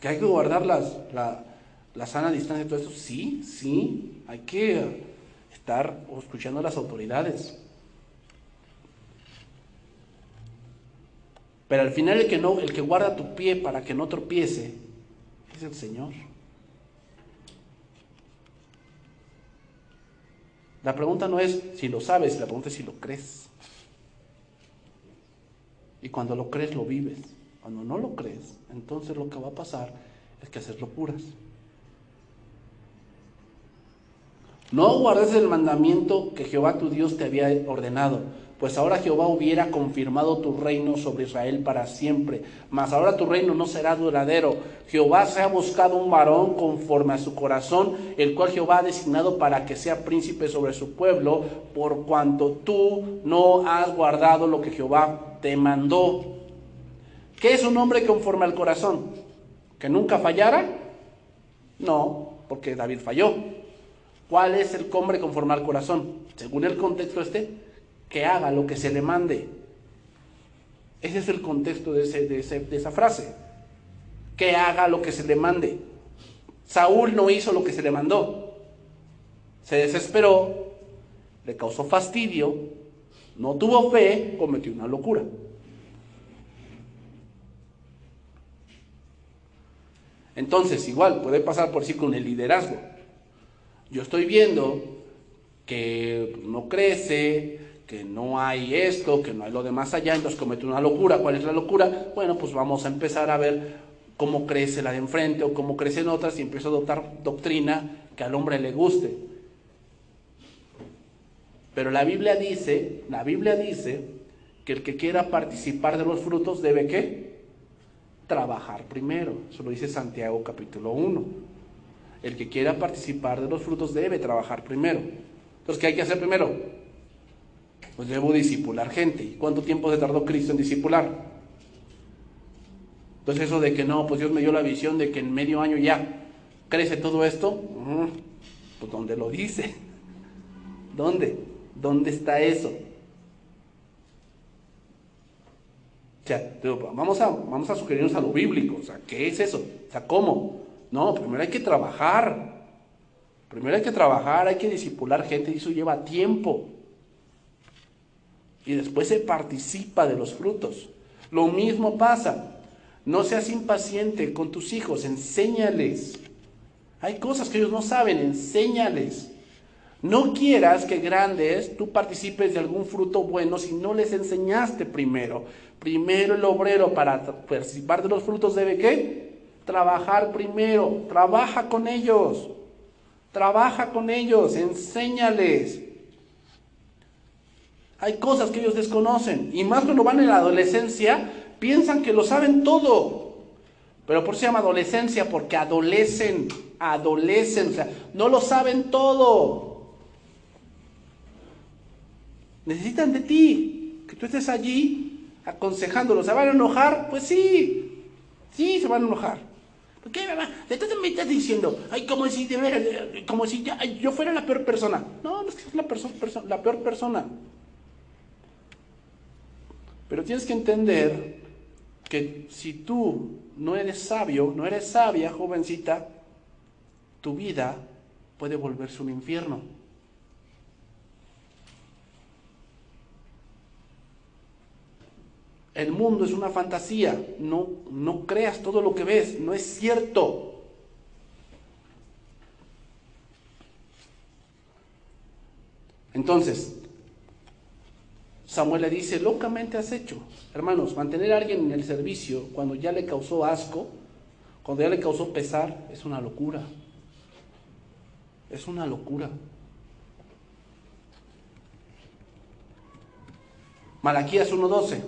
[SPEAKER 1] ¿Que hay que guardar la sana distancia y todo eso? Sí, sí, hay que estar escuchando a las autoridades. Pero al final el que guarda tu pie para que no tropiece es el Señor. La pregunta no es si lo sabes, la pregunta es si lo crees. Y cuando lo crees, lo vives. Cuando no lo crees, entonces lo que va a pasar es que haces locuras. No guardes el mandamiento que Jehová tu Dios te había ordenado, pues ahora Jehová hubiera confirmado tu reino sobre Israel para siempre, mas ahora tu reino no será duradero. Jehová se ha buscado un varón conforme a su corazón, el cual Jehová ha designado para que sea príncipe sobre su pueblo, por cuanto tú no has guardado lo que Jehová te mandó. ¿Qué es un hombre conforme al corazón? ¿Que nunca fallara? No, porque David falló. ¿Cuál es el hombre conforme al corazón? Según el contexto que haga lo que se le mande. Ese es el contexto de esa frase. Que haga lo que se le mande. Saúl no hizo lo que se le mandó. Se desesperó, le causó fastidio, no tuvo fe, cometió una locura. Entonces, igual, puede pasar por sí con el liderazgo. Yo estoy viendo que no crece, que no hay esto, que no hay lo demás allá, entonces comete una locura. ¿Cuál es la locura? Bueno, pues vamos a empezar a ver cómo crece la de enfrente o cómo crecen otras y empiezo a adoptar doctrina que al hombre le guste. Pero la Biblia dice que el que quiera participar de los frutos debe ¿qué? Trabajar primero. Eso lo dice Santiago capítulo 1. El que quiera participar de los frutos debe trabajar primero. Entonces, ¿qué hay que hacer primero? Pues debo discipular gente. ¿Y cuánto tiempo se tardó Cristo en discipular? Entonces eso de que no, pues Dios me dio la visión de que en medio año ya crece todo esto, pues ¿dónde lo dice? ¿Dónde? ¿Dónde está eso? O sea, vamos a sugerirnos a lo bíblico. O sea, ¿qué es eso? O sea, ¿cómo? No, primero hay que trabajar. Primero hay que trabajar, hay que discipular gente y eso lleva tiempo. Y después se participa de los frutos. Lo mismo pasa. No seas impaciente con tus hijos, enséñales. Hay cosas que ellos no saben, enséñales. No quieras que grandes tú participes de algún fruto bueno si no les enseñaste primero. Primero el obrero para participar de los frutos debe ¿qué? Trabajar primero. Trabaja con ellos. Trabaja con ellos, enséñales. Hay cosas que ellos desconocen. Y más cuando van en la adolescencia, piensan que lo saben todo. Pero por eso se llama adolescencia, porque adolecen, o sea, no lo saben todo. Necesitan de ti, que tú estés allí aconsejándolos. ¿Se van a enojar? Pues sí, sí se van a enojar. ¿Por qué, mamá? Entonces me estás diciendo, ay, como si de veras, como si yo fuera la peor persona. No, no es que es la peor persona. Pero tienes que entender que si tú no eres sabio, no eres sabia, jovencita, tu vida puede volverse un infierno. El mundo es una fantasía, no creas todo lo que ves, no es cierto. Entonces, Samuel le dice, locamente has hecho. Hermanos, mantener a alguien en el servicio cuando ya le causó asco, cuando ya le causó pesar, es una locura. Es una locura. Malaquías 1:12.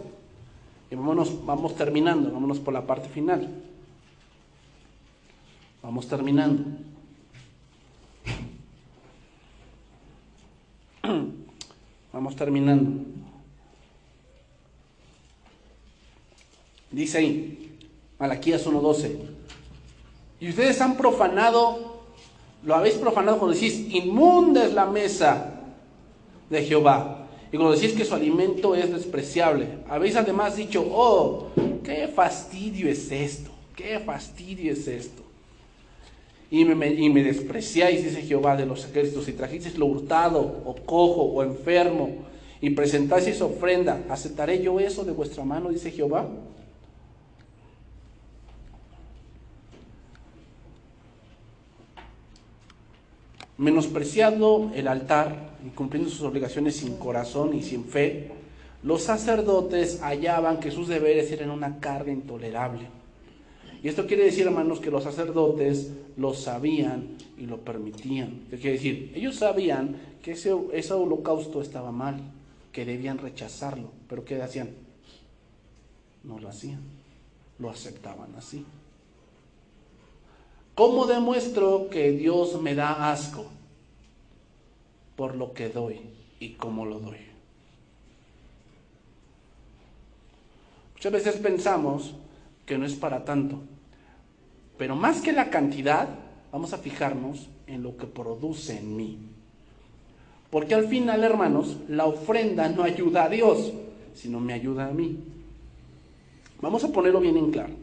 [SPEAKER 1] Y vamos terminando, vámonos por la parte final. Vamos terminando. Vamos terminando. Dice ahí, Malaquías 1:12. Y ustedes han profanado, lo habéis profanado cuando decís, inmunda es la mesa de Jehová. Y cuando decís que su alimento es despreciable. Habéis además dicho, oh, qué fastidio es esto, qué fastidio es esto. Y me despreciáis, dice Jehová de los ejércitos, y trajisteis lo hurtado, o cojo, o enfermo, y presentasteis ofrenda. ¿Aceptaré yo eso de vuestra mano, dice Jehová? Menospreciando el altar y cumpliendo sus obligaciones sin corazón y sin fe, los sacerdotes hallaban que sus deberes eran una carga intolerable. Y esto quiere decir, hermanos, que los sacerdotes lo sabían y lo permitían. ¿Qué quiere decir? Ellos sabían que ese holocausto estaba mal, que debían rechazarlo. ¿Pero qué hacían? No lo hacían, lo aceptaban así. ¿Cómo demuestro que Dios me da asco? Por lo que doy y cómo lo doy. Muchas veces pensamos que no es para tanto, pero más que la cantidad, vamos a fijarnos en lo que produce en mí. Porque al final, hermanos, la ofrenda no ayuda a Dios, sino me ayuda a mí. Vamos a ponerlo bien en claro.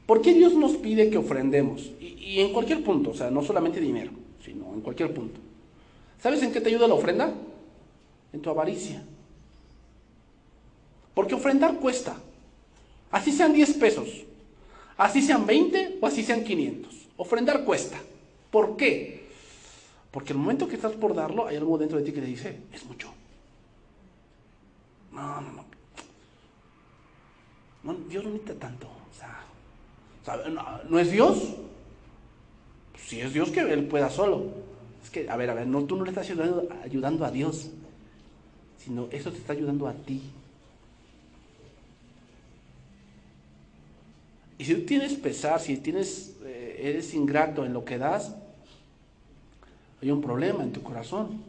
[SPEAKER 1] ¿Por qué Dios nos pide que ofrendemos? Y en cualquier punto, o sea, no solamente dinero, sino en cualquier punto. ¿Sabes en qué te ayuda la ofrenda? En tu avaricia. Porque ofrendar cuesta. Así sean 10 pesos, así sean 20 o así sean 500. Ofrendar cuesta. ¿Por qué? Porque el momento que estás por darlo, hay algo dentro de ti que te dice, es mucho. No. Dios no necesita tanto. O sea, ¿no es Dios? Pues si es Dios, que Él pueda solo. Es que, a ver, no, tú no le estás ayudando a Dios, sino eso te está ayudando a ti. Y si tú tienes pesar, si eres ingrato en lo que das, hay un problema en tu corazón.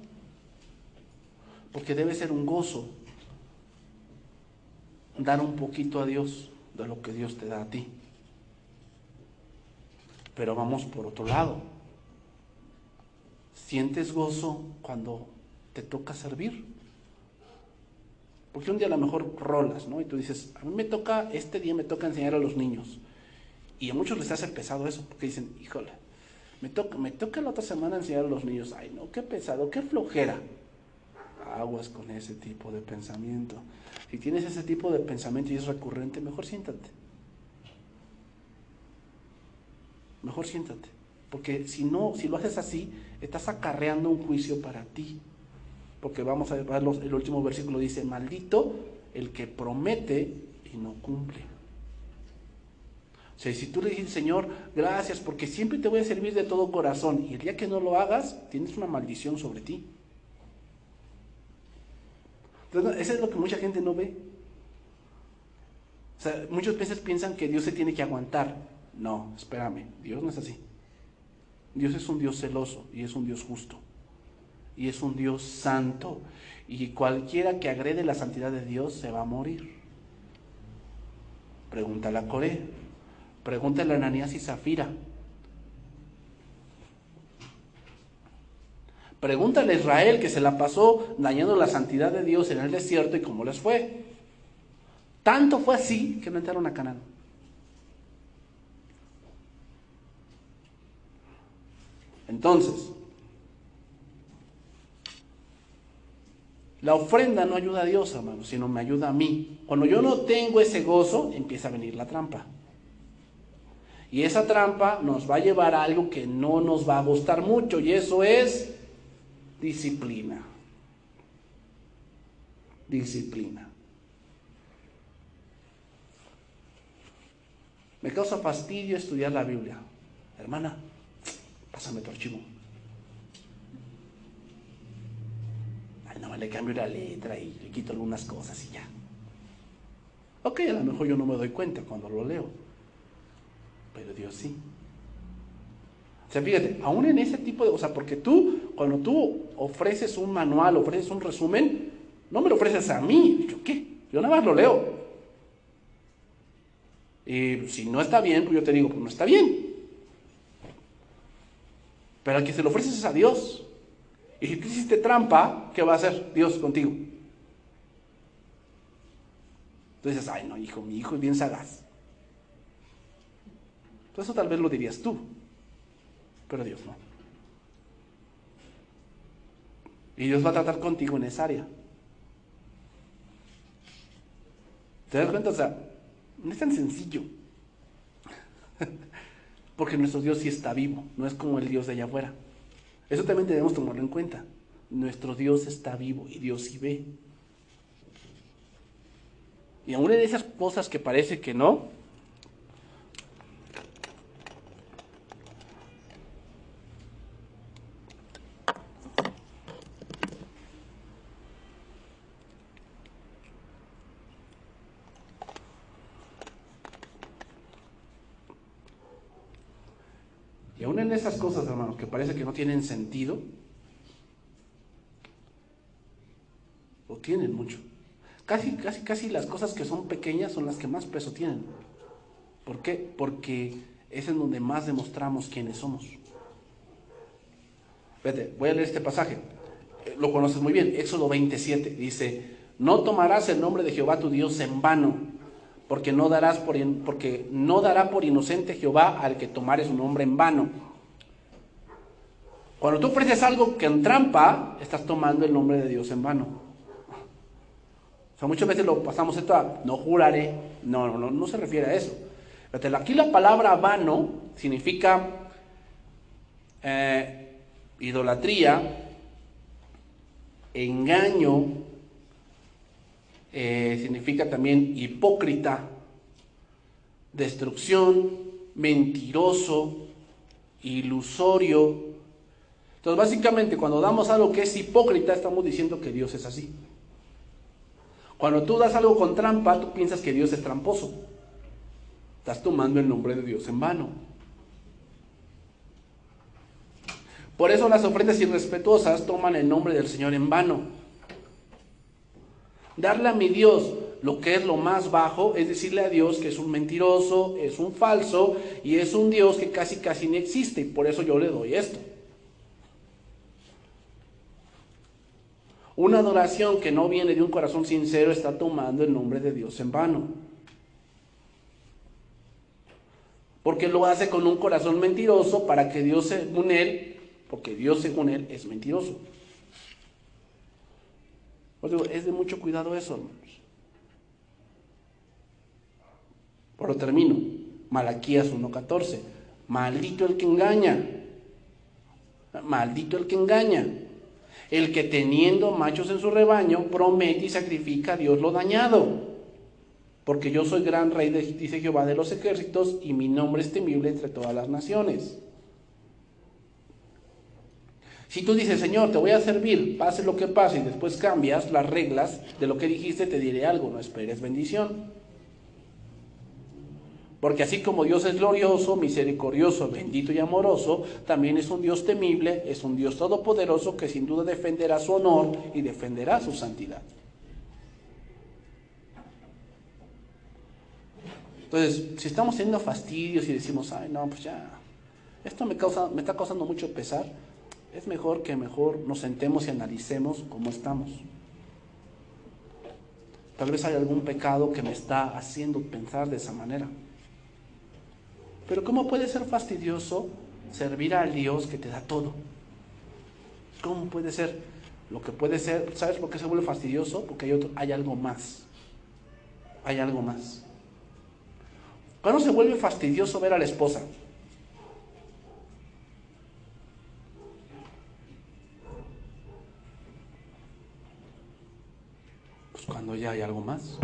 [SPEAKER 1] Porque debe ser un gozo dar un poquito a Dios de lo que Dios te da a ti. Pero vamos por otro lado. ¿Sientes gozo cuando te toca servir? Porque un día a lo mejor rolas, ¿no? Y tú dices, a mí este día me toca enseñar a los niños. Y a muchos les hace pesado eso, porque dicen, híjole, me toca la otra semana enseñar a los niños. Ay, no, qué pesado, qué flojera. Aguas con ese tipo de pensamiento. Si tienes ese tipo de pensamiento y es recurrente, mejor siéntate. Mejor siéntate. Porque si lo haces así, estás acarreando un juicio para ti. Porque vamos a ver, el último versículo dice, maldito el que promete y no cumple. O sea, si tú le dices, Señor, gracias, porque siempre te voy a servir de todo corazón, y el día que no lo hagas, tienes una maldición sobre ti. Entonces, eso es lo que mucha gente no ve. O sea, muchas veces piensan que Dios se tiene que aguantar. No, espérame, Dios no es así. Dios es un Dios celoso y es un Dios justo. Y es un Dios santo. Y cualquiera que agrede la santidad de Dios se va a morir. Pregúntale a Coré. Pregúntale a Ananías y Zafira. Pregúntale a Israel, que se la pasó dañando la santidad de Dios en el desierto, y cómo les fue. Tanto fue así que no entraron a Canaán. Entonces, la ofrenda no ayuda a Dios, hermanos, sino me ayuda a mí. Cuando yo no tengo ese gozo, empieza a venir la trampa. Y esa trampa nos va a llevar a algo que no nos va a gustar mucho, y eso es disciplina. Disciplina. Me causa fastidio estudiar la Biblia. Hermana, pásame tu archivo. Ay, no, le cambio la letra y le quito algunas cosas y ya. Ok, a lo mejor yo no me doy cuenta cuando lo leo, pero Dios sí. O sea, fíjate, aún en ese tipo de... O sea, porque tú, cuando tú ofreces un manual, ofreces un resumen, no me lo ofreces a mí. ¿Yo qué? Yo nada más lo leo. Y si no está bien, pues yo te digo, pues no está bien. Pero al que se lo ofreces es a Dios. Y si tú hiciste trampa, ¿qué va a hacer Dios contigo? Entonces dices, ay no, hijo, mi hijo es bien sagaz. Pues eso tal vez lo dirías tú, pero Dios no. Y Dios va a tratar contigo en esa área. ¿Te das cuenta? O sea, no es tan sencillo. Porque nuestro Dios sí está vivo, no es como el Dios de allá afuera. Eso también debemos tomarlo en cuenta. Nuestro Dios está vivo y Dios sí ve. Y aún en esas cosas que parece que no, y aún en esas cosas, hermanos, que parece que no tienen sentido, lo tienen mucho. Casi las cosas que son pequeñas son las que más peso tienen. ¿Por qué? Porque es en donde más demostramos quiénes somos. Vete, voy a leer este pasaje. Lo conoces muy bien, Éxodo 27. Dice, no tomarás el nombre de Jehová tu Dios en vano, porque no dará por inocente Jehová al que tomare su nombre en vano. Cuando tú ofreces algo que en trampa, estás tomando el nombre de Dios en vano. O sea, muchas veces lo pasamos esto a no juraré. No se refiere a eso. Fíjate, aquí la palabra vano significa idolatría, engaño, significa también hipócrita, destrucción, mentiroso, ilusorio. Entonces, básicamente, cuando damos algo que es hipócrita, estamos diciendo que Dios es así. Cuando tú das algo con trampa, tú piensas que Dios es tramposo. Estás tomando el nombre de Dios en vano. Por eso las ofrendas irrespetuosas toman el nombre del Señor en vano. Darle a mi Dios lo que es lo más bajo es decirle a Dios que es un mentiroso, es un falso y es un Dios que casi ni existe, y por eso yo le doy esto. Una adoración que no viene de un corazón sincero está tomando el nombre de Dios en vano. Porque lo hace con un corazón mentiroso para que Dios según él, porque Dios según él es mentiroso. Os digo, es de mucho cuidado eso, hermanos. Por lo termino. Malaquías 1:14. Maldito el que engaña. Maldito el que engaña. El que teniendo machos en su rebaño promete y sacrifica a Dios lo dañado. Porque yo soy gran rey, dice Jehová de los ejércitos, y mi nombre es temible entre todas las naciones. Si tú dices, Señor, te voy a servir, pase lo que pase, y después cambias las reglas de lo que dijiste, te diré algo, no esperes bendición. Porque así como Dios es glorioso, misericordioso, bendito y amoroso, también es un Dios temible, es un Dios todopoderoso que sin duda defenderá su honor y defenderá su santidad. Entonces, si estamos teniendo fastidios y decimos, ay no, pues ya, esto me está causando mucho pesar, es mejor que nos sentemos y analicemos cómo estamos. Tal vez hay algún pecado que me está haciendo pensar de esa manera. Pero ¿cómo puede ser fastidioso servir al Dios que te da todo? ¿Cómo puede ser? Lo que puede ser, ¿sabes por qué se vuelve fastidioso? Porque hay algo más. Hay algo más. ¿Cuándo se vuelve fastidioso ver a la esposa? Pues cuando ya hay algo más.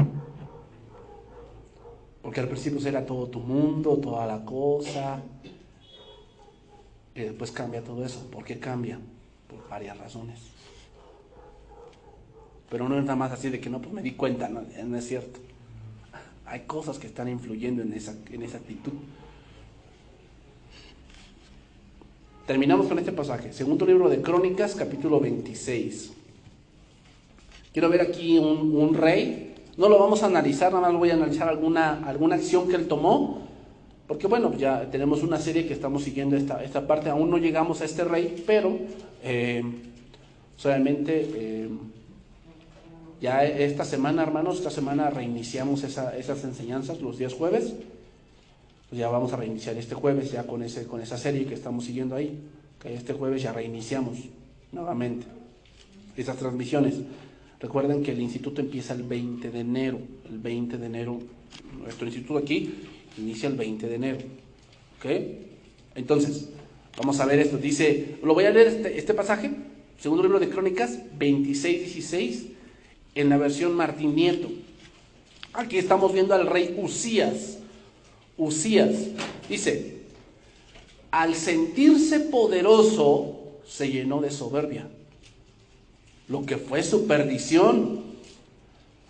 [SPEAKER 1] Porque al principio era todo tu mundo, toda la cosa. Y después cambia todo eso. ¿Por qué cambia? Por varias razones. Pero no es nada más así de que no, pues me di cuenta, no es cierto. hay cosas que están influyendo en esa actitud. Terminamos con este pasaje, segundo libro de Crónicas, capítulo 26. Quiero ver aquí un rey, no lo vamos a analizar, nada más voy a analizar alguna acción que él tomó, porque bueno, ya tenemos una serie que estamos siguiendo esta parte, aún no llegamos a este rey, pero solamente ya esta semana, hermanos, esta semana reiniciamos esas enseñanzas los días jueves. Pues ya vamos a reiniciar este jueves ya con esa serie que estamos siguiendo ahí. Que este jueves ya reiniciamos nuevamente esas transmisiones. Recuerden que el instituto empieza el 20 de enero. El 20 de enero, nuestro instituto aquí inicia el 20 de enero. ¿Ok? Entonces, vamos a ver esto. Dice, lo voy a leer este pasaje, segundo libro de Crónicas, 26-16, en la versión Martín Nieto. Aquí estamos viendo al rey Usías. Usías dice, al sentirse poderoso, se llenó de soberbia, lo que fue su perdición.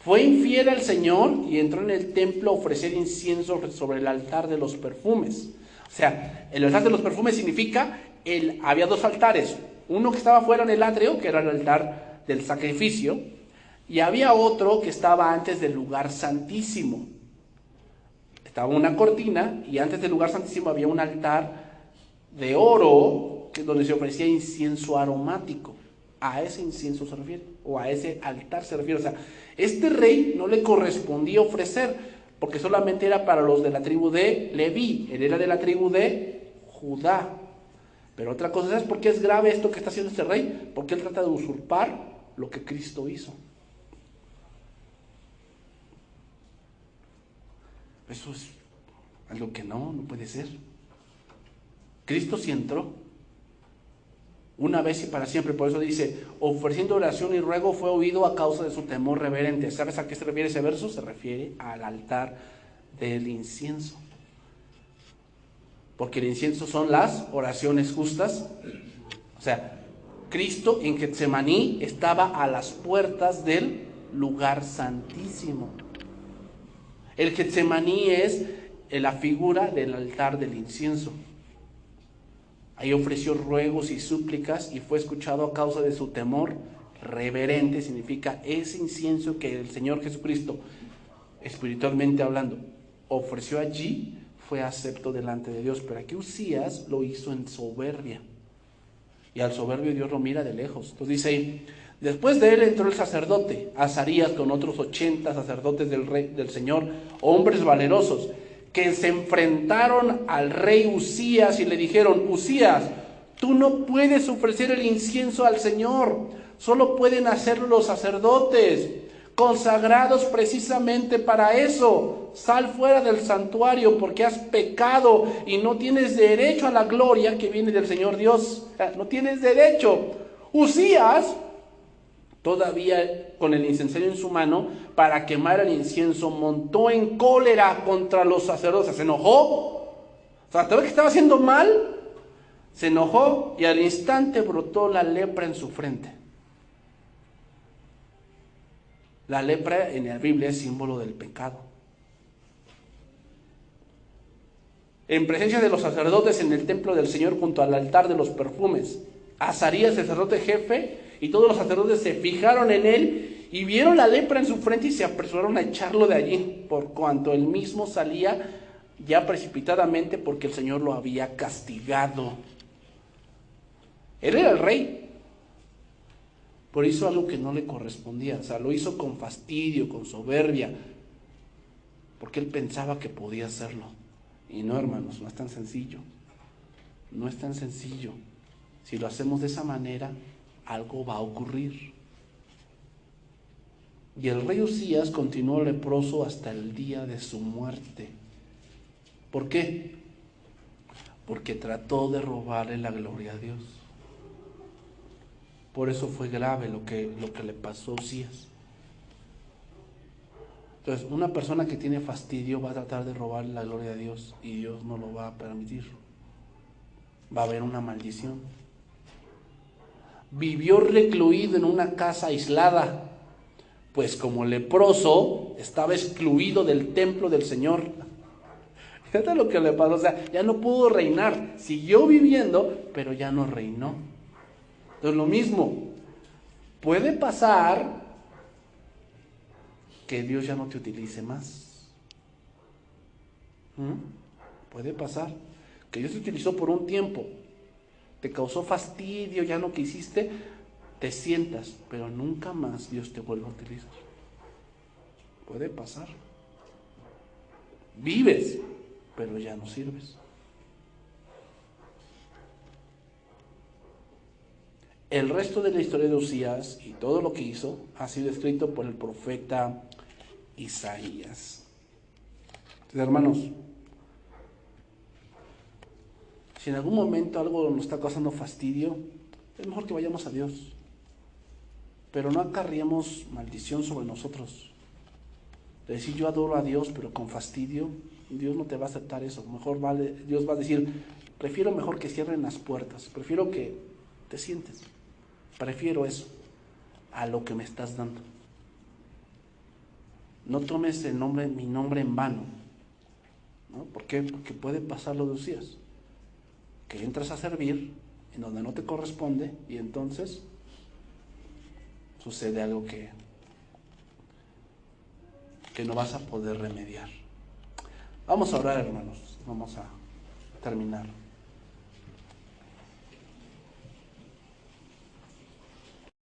[SPEAKER 1] Fue infiel al Señor y entró en el templo a ofrecer incienso sobre el altar de los perfumes. O sea, el altar de los perfumes significa, había dos altares, uno que estaba fuera en el atrio, que era el altar del sacrificio, y había otro que estaba antes del lugar santísimo. Estaba una cortina y antes del lugar santísimo había un altar de oro donde se ofrecía incienso aromático. A ese incienso se refiere, o a ese altar se refiere. O sea, este rey no le correspondía ofrecer, porque solamente era para los de la tribu de Leví. Él era de la tribu de Judá. Pero otra cosa, ¿sabes por qué es grave esto que está haciendo este rey? Porque él trata de usurpar lo que Cristo hizo. Eso es algo que no puede ser. Cristo sí entró una vez y para siempre. Por eso dice, ofreciendo oración y ruego fue oído a causa de su temor reverente. ¿Sabes a qué se refiere ese verso? Se refiere al altar del incienso. Porque el incienso son las oraciones justas. O sea, Cristo en Getsemaní estaba a las puertas del lugar santísimo. El Getsemaní es la figura del altar del incienso. Ahí ofreció ruegos y súplicas y fue escuchado a causa de su temor reverente. Significa ese incienso que el Señor Jesucristo, espiritualmente hablando, ofreció allí, fue acepto delante de Dios. Pero aquí Usías lo hizo en soberbia. Y al soberbio Dios lo mira de lejos. Entonces dice ahí, después de él entró el sacerdote Azarías con otros 80 sacerdotes del Señor, hombres valerosos, que se enfrentaron al rey Usías y le dijeron, Usías, tú no puedes ofrecer el incienso al Señor, solo pueden hacerlo los sacerdotes, consagrados precisamente para eso. Sal fuera del santuario porque has pecado y no tienes derecho a la gloria que viene del Señor Dios. No tienes derecho. Usías, todavía con el incensario en su mano, para quemar el incienso, montó en cólera contra los sacerdotes. Se enojó. O sea, ¿te ves que estaba haciendo mal? Se enojó y al instante brotó la lepra en su frente. La lepra en la Biblia es símbolo del pecado. En presencia de los sacerdotes en el templo del Señor junto al altar de los perfumes, Azarías, el sacerdote jefe, y todos los sacerdotes se fijaron en él y vieron la lepra en su frente y se apresuraron a echarlo de allí, por cuanto él mismo salía ya precipitadamente porque el Señor lo había castigado. Él era el rey, pero hizo algo que no le correspondía. O sea, lo hizo con fastidio, con soberbia, porque él pensaba que podía hacerlo. Y no, hermanos, no es tan sencillo. No es tan sencillo. Si lo hacemos de esa manera, algo va a ocurrir. Y el rey Usías continuó leproso hasta el día de su muerte. ¿Por qué? Porque trató de robarle la gloria a Dios. Por eso fue grave lo que le pasó a Usías. Entonces, una persona que tiene fastidio va a tratar de robarle la gloria a Dios y Dios no lo va a permitir. Va a haber una maldición. Vivió recluido en una casa aislada, pues como leproso estaba excluido del templo del Señor. Fíjate lo que le pasó, o sea, ya no pudo reinar, siguió viviendo, pero ya no reinó. Entonces lo mismo, puede pasar que Dios ya no te utilice más. Puede pasar que Dios te utilizó por un tiempo, te causó fastidio, ya no quisiste, te sientas, pero nunca más Dios te vuelve a utilizar. Puede pasar. Vives, pero ya no sirves. El resto de la historia de Usías y todo lo que hizo ha sido escrito por el profeta Isaías. Entonces, hermanos, si en algún momento algo nos está causando fastidio, es mejor que vayamos a Dios. Pero no acarriemos maldición sobre nosotros. De decir yo adoro a Dios, pero con fastidio, Dios no te va a aceptar eso. Mejor Dios va a decir, prefiero mejor que cierren las puertas, prefiero que te sientes. Prefiero eso a lo que me estás dando. No tomes mi nombre en vano. ¿No? ¿Por qué? Porque puede pasar lo de Usías, que entras a servir en donde no te corresponde y entonces sucede algo que no vas a poder remediar. Vamos a orar, hermanos. Vamos a terminar.